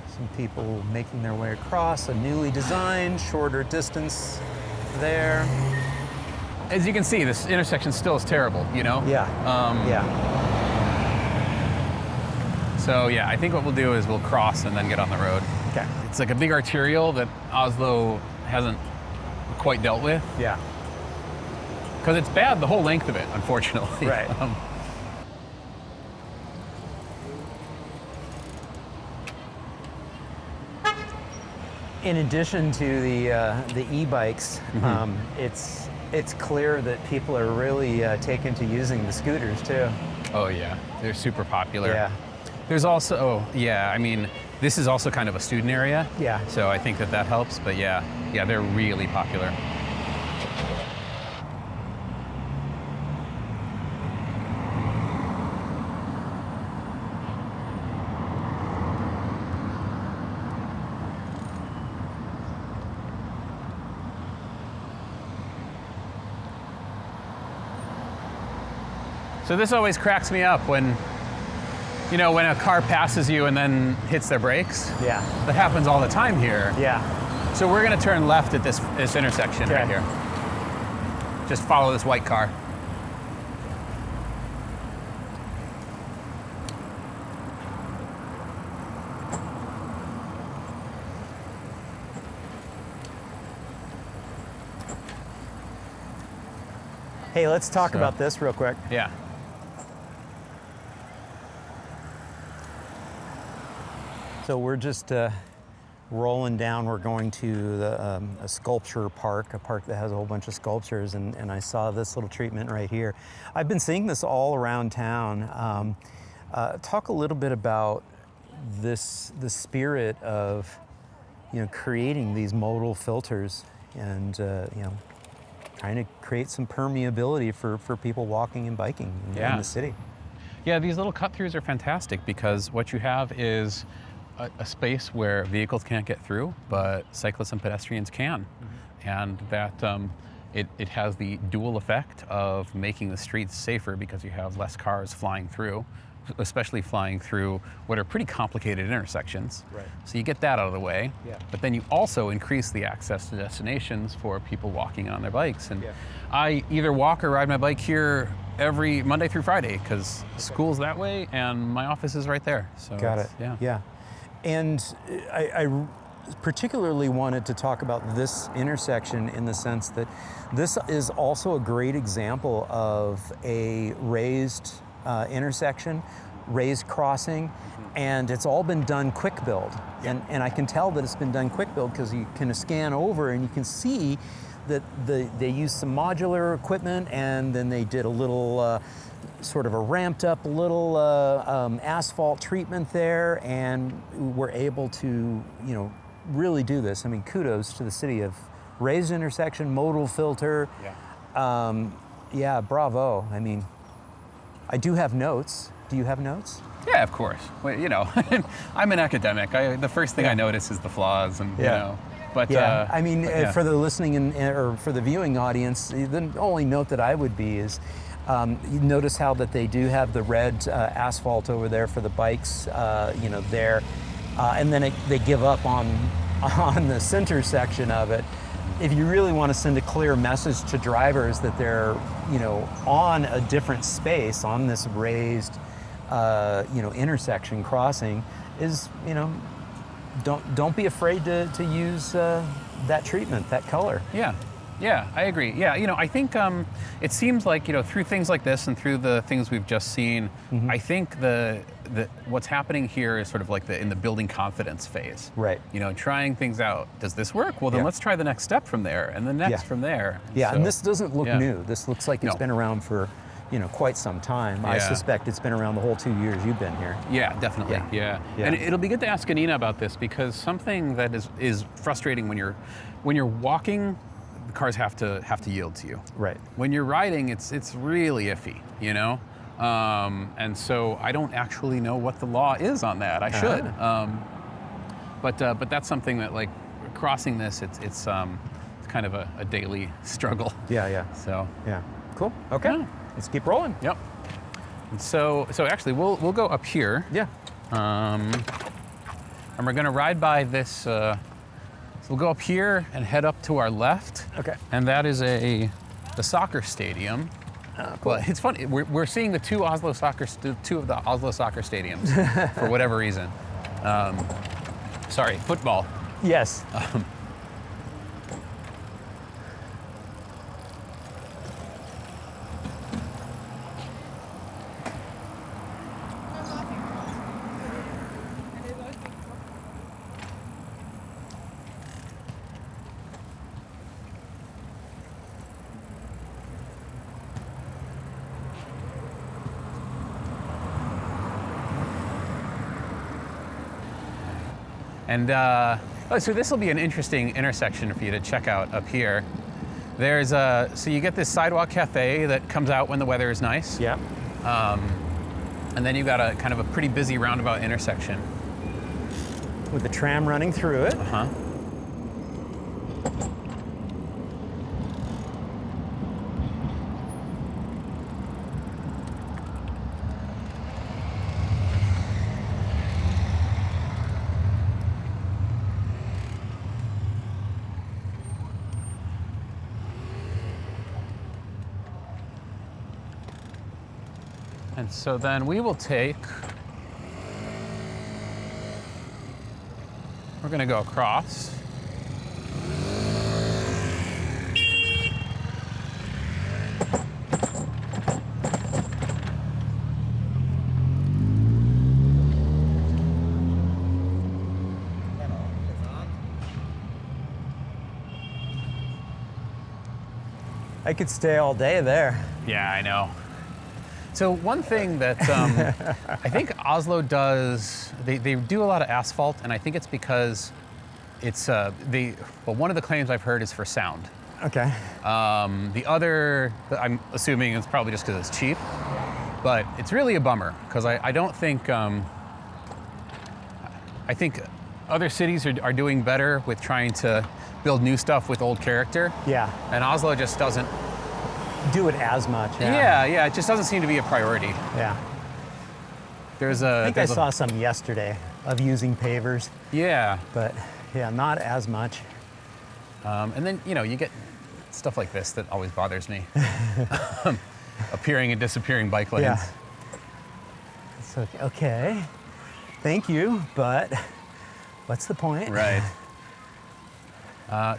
S3: some people making their way across a newly designed, shorter distance there.
S2: As you can see, this intersection still is terrible, you know?
S3: Yeah. Yeah.
S2: So yeah, I think what we'll do is we'll cross and then get on the road.
S3: Okay.
S2: It's like a big arterial that Oslo hasn't quite dealt with.
S3: Yeah.
S2: Because it's bad the whole length of it, unfortunately.
S3: Right. In addition to the e-bikes, it's clear that people are really taken to using the scooters too.
S2: Oh yeah, they're super popular.
S3: Yeah.
S2: There's also, I mean, this is also kind of a student area.
S3: Yeah.
S2: So I think that helps, but yeah, they're really popular. So this always cracks me up when, you know, when a car passes you and then hits their brakes.
S3: Yeah.
S2: That happens all the time here.
S3: Yeah.
S2: So we're gonna turn left at this intersection right here. Just follow this white car.
S3: Hey, let's talk about this real quick.
S2: Yeah.
S3: So we're just rolling down. We're going to a sculpture park, a park that has a whole bunch of sculptures, and I saw this little treatment right here. I've been seeing this all around town. Talk a little bit about the spirit of, you know, creating these modal filters and, you know, trying to create some permeability for people walking and biking in the city.
S2: Yeah, these little cut-throughs are fantastic because what you have is a space where vehicles can't get through, but cyclists and pedestrians can. And that it has the dual effect of making the streets safer because you have less cars flying through, especially flying through what are pretty complicated intersections.
S3: Right.
S2: So you get that out of the way,
S3: Yeah.
S2: but then you also increase the access to destinations for people walking on their bikes. And I either walk or ride my bike here every Monday through Friday because school's that way and my office is right there. So
S3: Got it.
S2: Yeah.
S3: And I particularly wanted to talk about this intersection in the sense that this is also a great example of a raised intersection, raised crossing, and it's all been done quick build. And I can tell that it's been done quick build because you can scan over and you can see that they used some modular equipment and then they did a little sort of a ramped up little asphalt treatment there, and we're able to, you know, really do this. I mean, kudos to the city of raised intersection, modal filter. Yeah, bravo. I mean, I do have notes. Do you have notes?
S2: Yeah, of course. Well, you know, I'm an academic. The first thing I notice is the flaws, and you know. But
S3: I mean, for the listening or for the viewing audience, the only note that I would be is, you notice how that they do have the red asphalt over there for the bikes, you know, there, and then they give up on the center section of it. If you really want to send a clear message to drivers that they're, you know, on a different space, on this raised, you know, intersection crossing, is, you know, don't be afraid to use that treatment, that color.
S2: Yeah, I agree. Yeah, you know, I think it seems like, you know, through things like this and through the things we've just seen, I think the what's happening here is sort of like in the building confidence phase.
S3: Right.
S2: You know, trying things out. Does this work? Well, then let's try the next step from there, and the next from there.
S3: Yeah,
S2: so,
S3: and this doesn't look new. This looks like it's been around for, you know, quite some time. I suspect it's been around the whole 2 years you've been here.
S2: Yeah, definitely. Yeah. And it'll be good to ask Anina about this, because something that is frustrating when you're walking, the cars have to yield to you.
S3: Right.
S2: When you're riding, it's really iffy, you know? And so I don't actually know what the law is on that. I should. But that's something that, like, crossing this, it's kind of a daily struggle.
S3: Yeah.
S2: So
S3: Yeah. Cool. Okay.
S2: Yeah.
S3: Let's keep rolling.
S2: yep. And so actually we'll go up here.
S3: Yeah.
S2: And we're gonna ride by this. So we'll go up here and head up to our left.
S3: Okay.
S2: And that is the soccer stadium.
S3: Cool.
S2: Well, it's funny. We're seeing the two of the Oslo soccer stadiums for whatever reason. Sorry, football.
S3: Yes.
S2: And so this will be an interesting intersection for you to check out up here. There's so you get this sidewalk cafe that comes out when the weather is nice.
S3: Yeah.
S2: And then you've got a kind of a pretty busy roundabout intersection.
S3: With the tram running through it.
S2: Uh-huh. And so then we will take, we're going to go across.
S3: I could stay all day there.
S2: Yeah, I know. So one thing that I think Oslo does, they do a lot of asphalt, and I think it's because it's, one of the claims I've heard is for sound.
S3: Okay.
S2: The other, I'm assuming it's probably just because it's cheap, but it's really a bummer, because I don't think, I think other cities are doing better with trying to build new stuff with old character.
S3: Yeah.
S2: And Oslo just doesn't
S3: Do it as much.
S2: Yeah, it just doesn't seem to be a priority.
S3: Yeah.
S2: There's
S3: I think I saw some yesterday of using pavers,
S2: Yeah.
S3: but yeah, not as much.
S2: And then, you get stuff like this that always bothers me. Appearing and disappearing bike lanes.
S3: Yeah. So, okay, thank you, but what's the point?
S2: Right.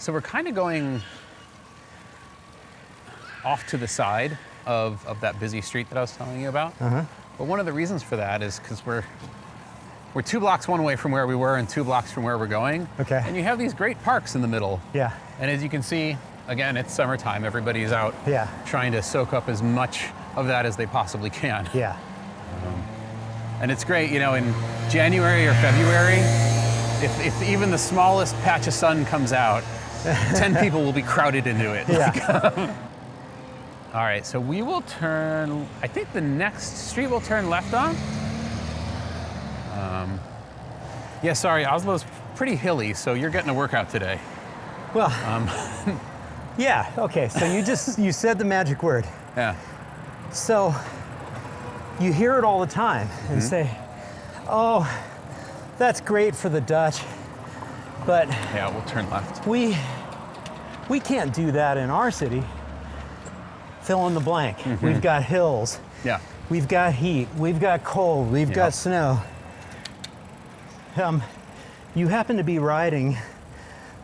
S2: So we're kind of going off to the side of that busy street that I was telling you about.
S3: Uh-huh.
S2: But one of the reasons for that is because we're 2 blocks one way from where we were and 2 blocks from where we're going.
S3: Okay.
S2: And you have these great parks in the middle.
S3: Yeah.
S2: And as you can see, again, it's summertime. Everybody's out
S3: Yeah.
S2: trying to soak up as much of that as they possibly can.
S3: Yeah.
S2: And it's great, in January or February, if even the smallest patch of sun comes out, 10 people will be crowded into it.
S3: Yeah.
S2: All right, so we will turn, I think the next street we'll turn left on. Yeah, sorry, Oslo's pretty hilly, so you're getting a workout today.
S3: Well. Yeah. Okay. So you said the magic word.
S2: Yeah.
S3: So you hear it all the time and say, "Oh, that's great for the Dutch, but
S2: Yeah, we'll turn left.
S3: we can't do that in our city." Fill in the blank. We've got hills.
S2: Yeah.
S3: We've got heat. We've got cold. We've got snow. You happen to be riding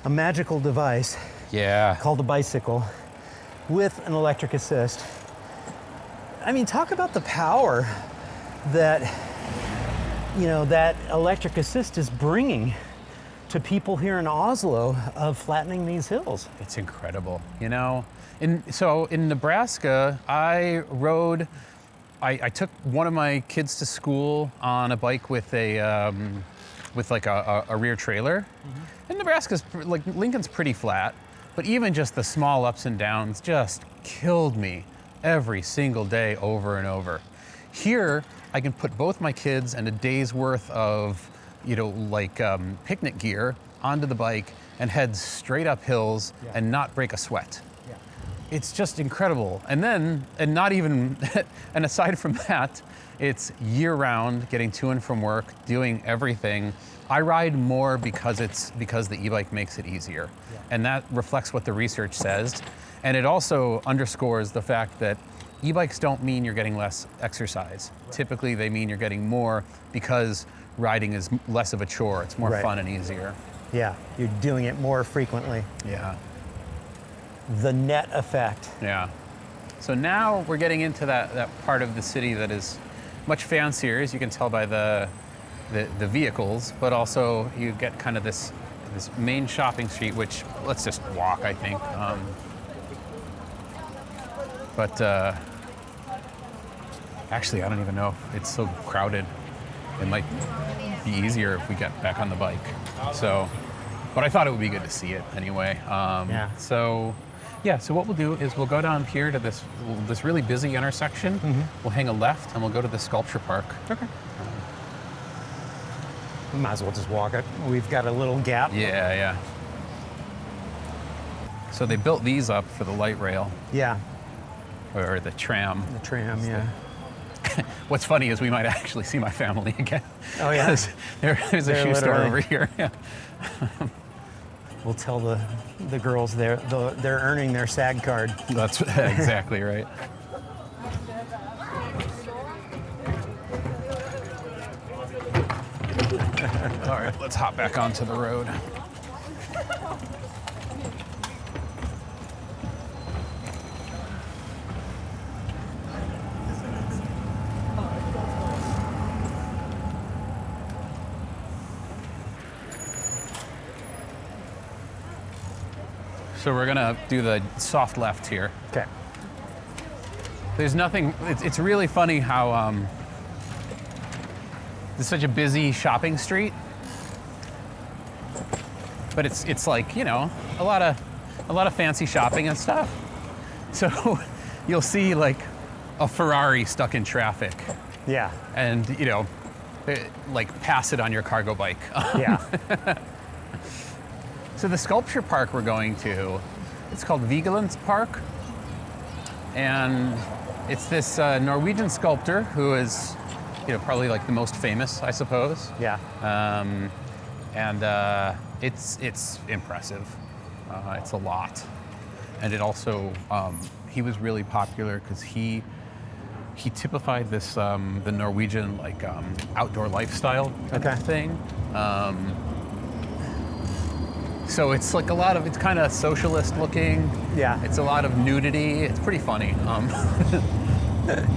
S3: a magical device
S2: Yeah.
S3: called a bicycle with an electric assist. I mean, talk about the power that, that electric assist is bringing to people here in Oslo of flattening these hills.
S2: It's incredible, So in Nebraska, I took one of my kids to school on a bike with a rear trailer. And Nebraska's, Lincoln's pretty flat, but even just the small ups and downs just killed me every single day over and over. Here, I can put both my kids and a day's worth of like picnic gear onto the bike and head straight up hills and not break a sweat.
S3: Yeah.
S2: It's just incredible. And not even, and aside from that, it's year round, getting to and from work, doing everything. I ride more because the e-bike makes it easier.
S3: Yeah.
S2: And that reflects what the research says. And it also underscores the fact that e-bikes don't mean you're getting less exercise. Right. Typically they mean you're getting more because riding is less of a chore. It's more fun and easier.
S3: Yeah, you're doing it more frequently.
S2: Yeah.
S3: The net effect.
S2: Yeah. So now we're getting into that part of the city that is much fancier, as you can tell by the vehicles, but also you get kind of this main shopping street, which let's just walk, I think. Actually, I don't even know if it's so crowded. It might be easier if we get back on the bike. So, but I thought it would be good to see it anyway. So what we'll do is we'll go down here to this really busy intersection. We'll hang a left and we'll go to the sculpture park.
S3: Okay. We might as well just walk it. We've got a little gap.
S2: Yeah. So they built these up for the light rail.
S3: Yeah.
S2: Or the tram.
S3: The tram, yeah.
S2: What's funny is we might actually see my family again.
S3: Oh yeah.
S2: There's a shoe store over here. Yeah.
S3: We'll tell the girls they're earning their SAG card.
S2: That's exactly right. All right, let's hop back onto the road. So we're gonna do the soft left here.
S3: Okay.
S2: There's nothing, it's really funny how it's such a busy shopping street, but it's like, you know, a lot of fancy shopping and stuff. So you'll see like a Ferrari stuck in traffic.
S3: Yeah.
S2: And, you know, like pass it on your cargo bike.
S3: Yeah.
S2: So the sculpture park we're going to, it's called Emergence Park. And it's this Norwegian sculptor who is, you know, probably like the most famous, I suppose.
S3: Yeah.
S2: It's impressive. It's a lot. And it also, he was really popular because he typified this, the Norwegian like outdoor lifestyle kind of thing. So it's like it's kind of socialist looking.
S3: Yeah.
S2: It's a lot of nudity. It's pretty funny.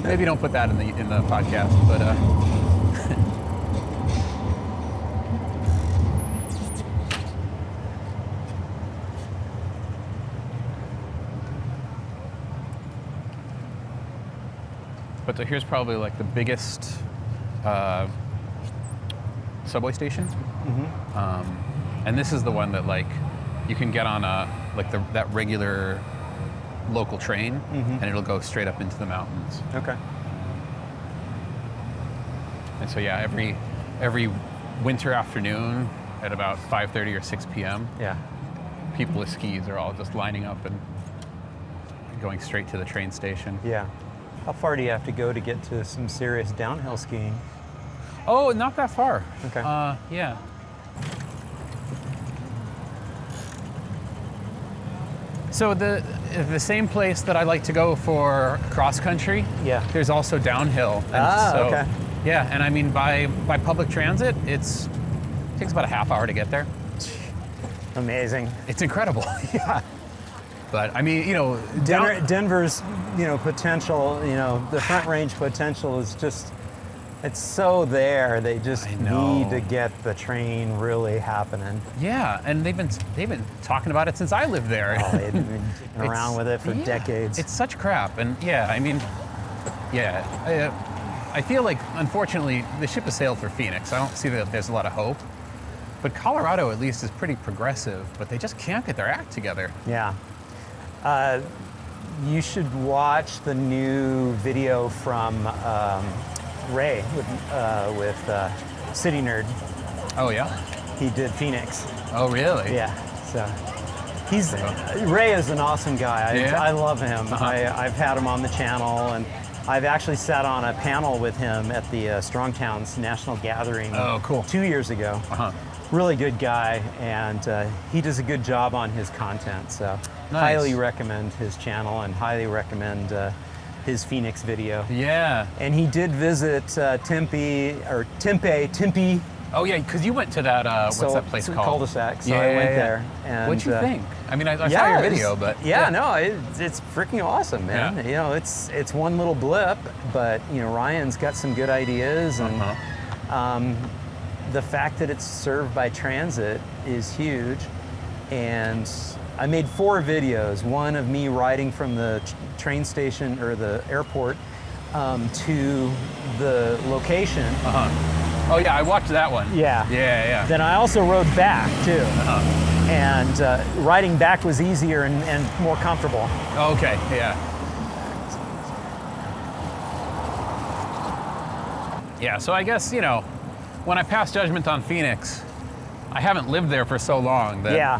S2: Maybe don't put that in the podcast, but. But here's probably like the biggest subway station. And this is the one that like you can get on that regular local train, and it'll go straight up into the mountains.
S3: Okay.
S2: And so yeah, every winter afternoon at about 5:30 or 6 p.m.
S3: Yeah.
S2: people with skis are all just lining up and going straight to the train station.
S3: Yeah. How far do you have to go to get to some serious downhill skiing?
S2: Oh, not that far.
S3: Okay.
S2: Yeah. So the same place that I like to go for cross country,
S3: Yeah.
S2: there's also downhill. And
S3: Okay.
S2: Yeah, and I mean by public transit, it takes about a half hour to get there.
S3: Amazing.
S2: It's incredible. Yeah. But I mean,
S3: Denver's, potential, the Front Range potential is just, it's so there. They just need to get the train really happening.
S2: Yeah, and they've been talking about it since I lived there.
S3: Oh, they've been dicking around with it for decades.
S2: It's such crap, and I feel like unfortunately the ship has sailed for Phoenix. I don't see that there's a lot of hope. But Colorado at least is pretty progressive, but they just can't get their act together.
S3: Yeah. You should watch the new video from Ray with City Nerd.
S2: Oh yeah.
S3: He did Phoenix.
S2: Oh really?
S3: Yeah. So Ray is an awesome guy.
S2: Yeah?
S3: I love him.
S2: Uh-huh.
S3: I've had him on the channel, and I've actually sat on a panel with him at the Strong Towns National Gathering.
S2: Oh, cool.
S3: 2 years ago.
S2: Uh-huh.
S3: Really good guy, and he does a good job on his content. So
S2: Nice.
S3: highly recommend his channel, and highly recommend his Phoenix video.
S2: Yeah.
S3: And he did visit Tempe.
S2: Oh yeah, because you went to that. What's that place called?
S3: Cul-de-sac. So I went there. And
S2: What'd you think? I mean, I saw
S3: yeah,
S2: your
S3: it's-
S2: video, but
S3: no, it's freaking awesome, man.
S2: Yeah.
S3: You know, it's one little blip, but you know, Ryan's got some good ideas, and the fact that it's served by transit is huge. And I made 4 videos. One of me riding from the train station or the airport to the location.
S2: Oh yeah, I watched that one.
S3: Yeah.
S2: Yeah.
S3: Then I also rode back too. And riding back was easier and more comfortable.
S2: Okay. Yeah. Yeah. So I guess when I pass judgment on Phoenix, I haven't lived there for so long that.
S3: Yeah,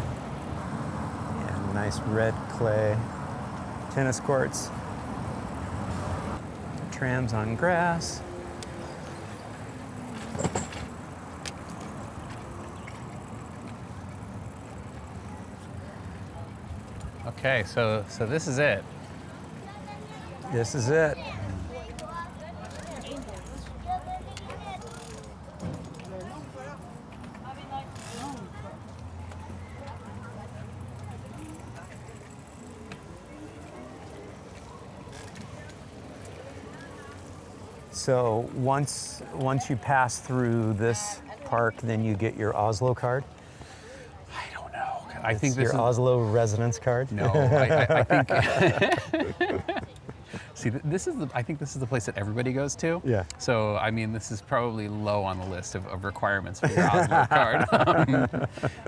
S3: nice red clay tennis courts. Trams on grass.
S2: Okay. So this is it.
S3: This is it. So once you pass through this park, then you get your Oslo card.
S2: I don't know. I think
S3: It's
S2: this
S3: your
S2: is
S3: Oslo residence card.
S2: No, I think. See, I think this is the place that everybody goes to.
S3: Yeah.
S2: So, I mean, this is probably low on the list of requirements for your Oslo card.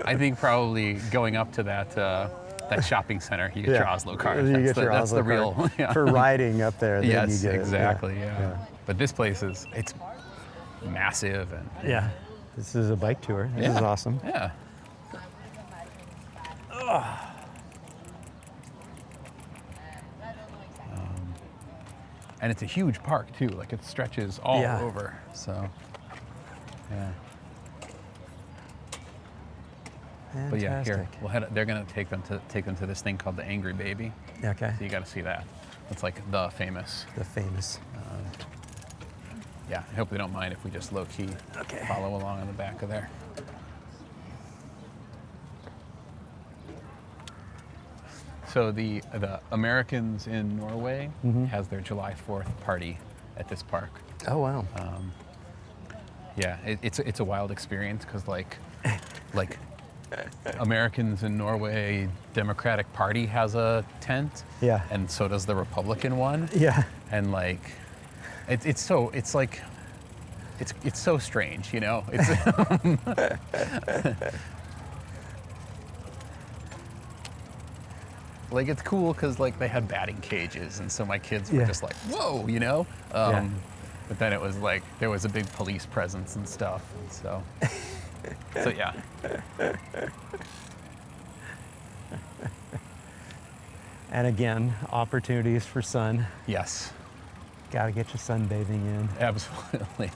S2: I think probably going up to that shopping center, you get your Oslo card.
S3: You get your
S2: that's
S3: Oslo
S2: the real.
S3: card.
S2: Yeah.
S3: For riding up there. Then
S2: Yes,
S3: you get
S2: exactly.
S3: It.
S2: Yeah. But this place it's massive and.
S3: Yeah. This is a bike tour. This is awesome.
S2: Yeah. And it's a huge park too. Like it stretches all over. So, yeah.
S3: Fantastic.
S2: But yeah, here we'll head. They're gonna take them to this thing called the Angry Baby.
S3: Okay.
S2: So you got to see that. It's like the famous.
S3: The famous.
S2: Yeah. I hope they don't mind if we just low key follow along on the back of there. So the Americans in Norway has their July 4th party at this park.
S3: Oh wow.
S2: Yeah, it's a wild experience because like Americans in Norway Democratic Party has a tent.
S3: Yeah.
S2: And so does the Republican one.
S3: Yeah.
S2: And like, it's so strange, you know. It's like it's cool because like they had batting cages, and so my kids were just like, whoa, you know. But then it was like there was a big police presence and stuff, and so yeah.
S3: And again, opportunities for sun.
S2: Yes,
S3: Got to get your sunbathing in.
S2: absolutely.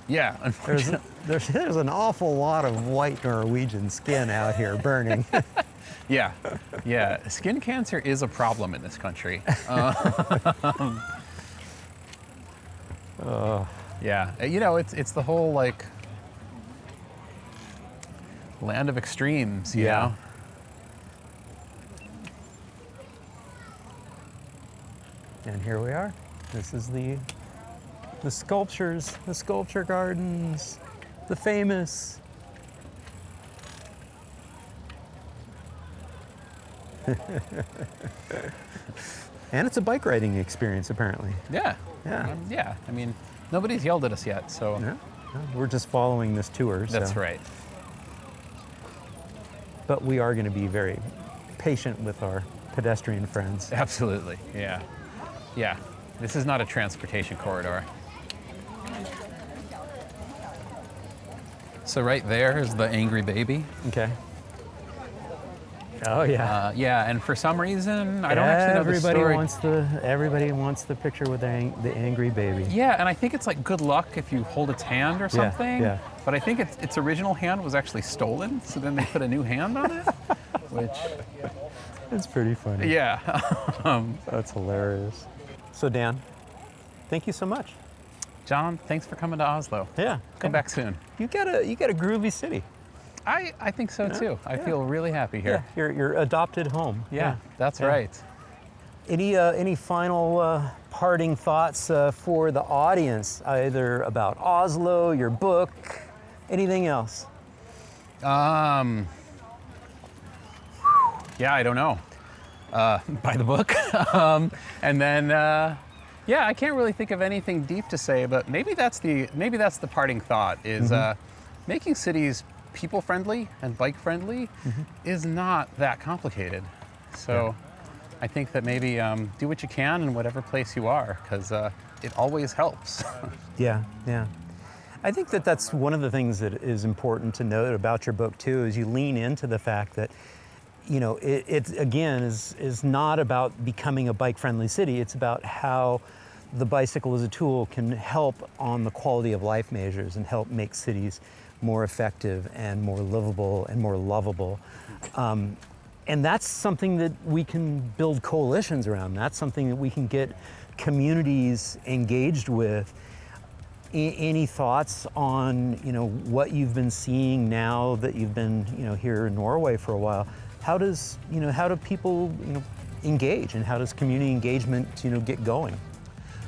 S2: Yeah,
S3: There's
S2: unfortunately.
S3: there's an awful lot of white Norwegian skin out here burning.
S2: Yeah. Skin cancer is a problem in this country. Yeah, you know, it's the whole like land of extremes, you know?
S3: And here we are. This is the sculptures, the sculpture gardens, the famous. And it's a bike riding experience, apparently.
S2: Yeah.
S3: Yeah.
S2: Yeah. I mean, nobody's yelled at us yet, so.
S3: No, we're just following this tour.
S2: That's
S3: so.
S2: right.
S3: But we are going to be very patient with our pedestrian friends.
S2: Absolutely. Yeah. Yeah. This is not a transportation corridor. So right there is the angry baby.
S3: Okay. Oh yeah.
S2: Yeah, and for some reason, I don't actually know the story.
S3: Everybody wants the picture with the angry baby.
S2: Yeah, and I think it's like good luck if you hold its hand or something.
S3: yeah.
S2: But I think its original hand was actually stolen, so then they put a new hand on it, which...
S3: It's pretty funny.
S2: Yeah.
S3: That's hilarious. So Dan, thank you so much.
S2: John, thanks for coming to Oslo.
S3: Yeah.
S2: Come back soon.
S3: You got a groovy city.
S2: I think so too. I feel really happy here.
S3: Yeah, your adopted home.
S2: Yeah, that's right.
S3: Any final parting thoughts for the audience, either about Oslo, your book, anything else?
S2: Yeah, I don't know. Buy the book. And then, yeah, I can't really think of anything deep to say, but maybe that's the parting thought is making cities people-friendly and bike-friendly is not that complicated. So I think that maybe do what you can in whatever place you are, because it always helps.
S3: Yeah. I think that that's one of the things that is important to note about your book too, is you lean into the fact that, you know, it again is not about becoming a bike-friendly city. It's about how the bicycle as a tool can help on the quality of life measures and help make cities more effective and more livable and more lovable. And that's something that we can build coalitions around. That's something that we can get communities engaged with. Any thoughts on, you know, what you've been seeing now that you've been, you know, here in Norway for a while? How do people, you know, engage, and how does community engagement, you know, get going?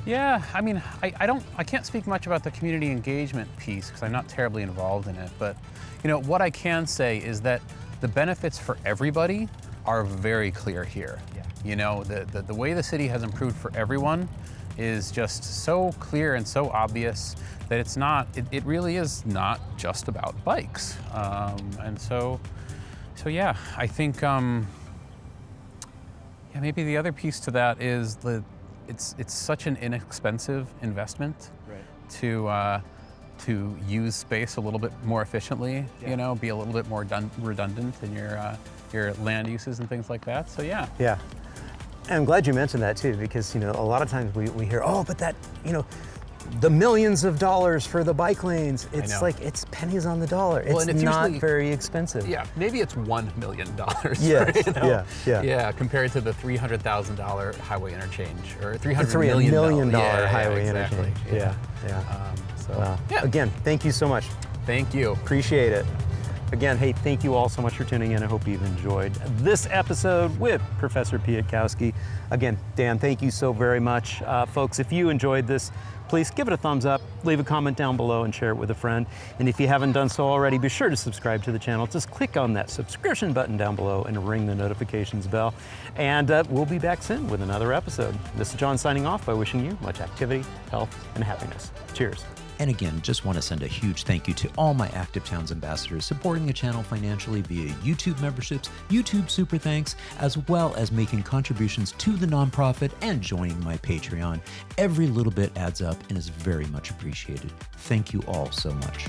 S2: Yeah, I mean, I can't speak much about the community engagement piece because I'm not terribly involved in it, but you know, what I can say is that the benefits for everybody are very clear here. Yeah. You know, the way the city has improved for everyone is just so clear and so obvious that it really is not just about bikes. And so yeah, I think, maybe the other piece to that is it's such an inexpensive investment to use space a little bit more efficiently. You know, be a little bit more redundant in your land uses and things like that. So yeah.
S3: Yeah, and I'm glad you mentioned that too, because you know, a lot of times we hear, oh, but that, you know, the millions of dollars for the bike lanes. It's like, it's pennies on the dollar. It's not very expensive.
S2: Yeah, maybe it's $1 million.
S3: Yes,
S2: you know?
S3: yeah.
S2: Compared to the $300,000 highway interchange, or $300
S3: $3 million
S2: yeah,
S3: highway
S2: exactly.
S3: interchange. Wow. Again, thank you so much.
S2: Thank you.
S3: Appreciate it. Again, hey, thank you all so much for tuning in. I hope you've enjoyed this episode with Professor Piatkowski. Again, Dan, thank you so very much. Folks, if you enjoyed this, please give it a thumbs up, leave a comment down below, and share it with a friend. And if you haven't done so already, be sure to subscribe to the channel. Just click on that subscription button down below and ring the notifications bell. And we'll be back soon with another episode. This is John signing off by wishing you much activity, health, and happiness. Cheers.
S4: And again, just want to send a huge thank you to all my Active Towns ambassadors supporting the channel financially via YouTube memberships, YouTube super thanks, as well as making contributions to the nonprofit and joining my Patreon. Every little bit adds up and is very much appreciated. Thank you all so much.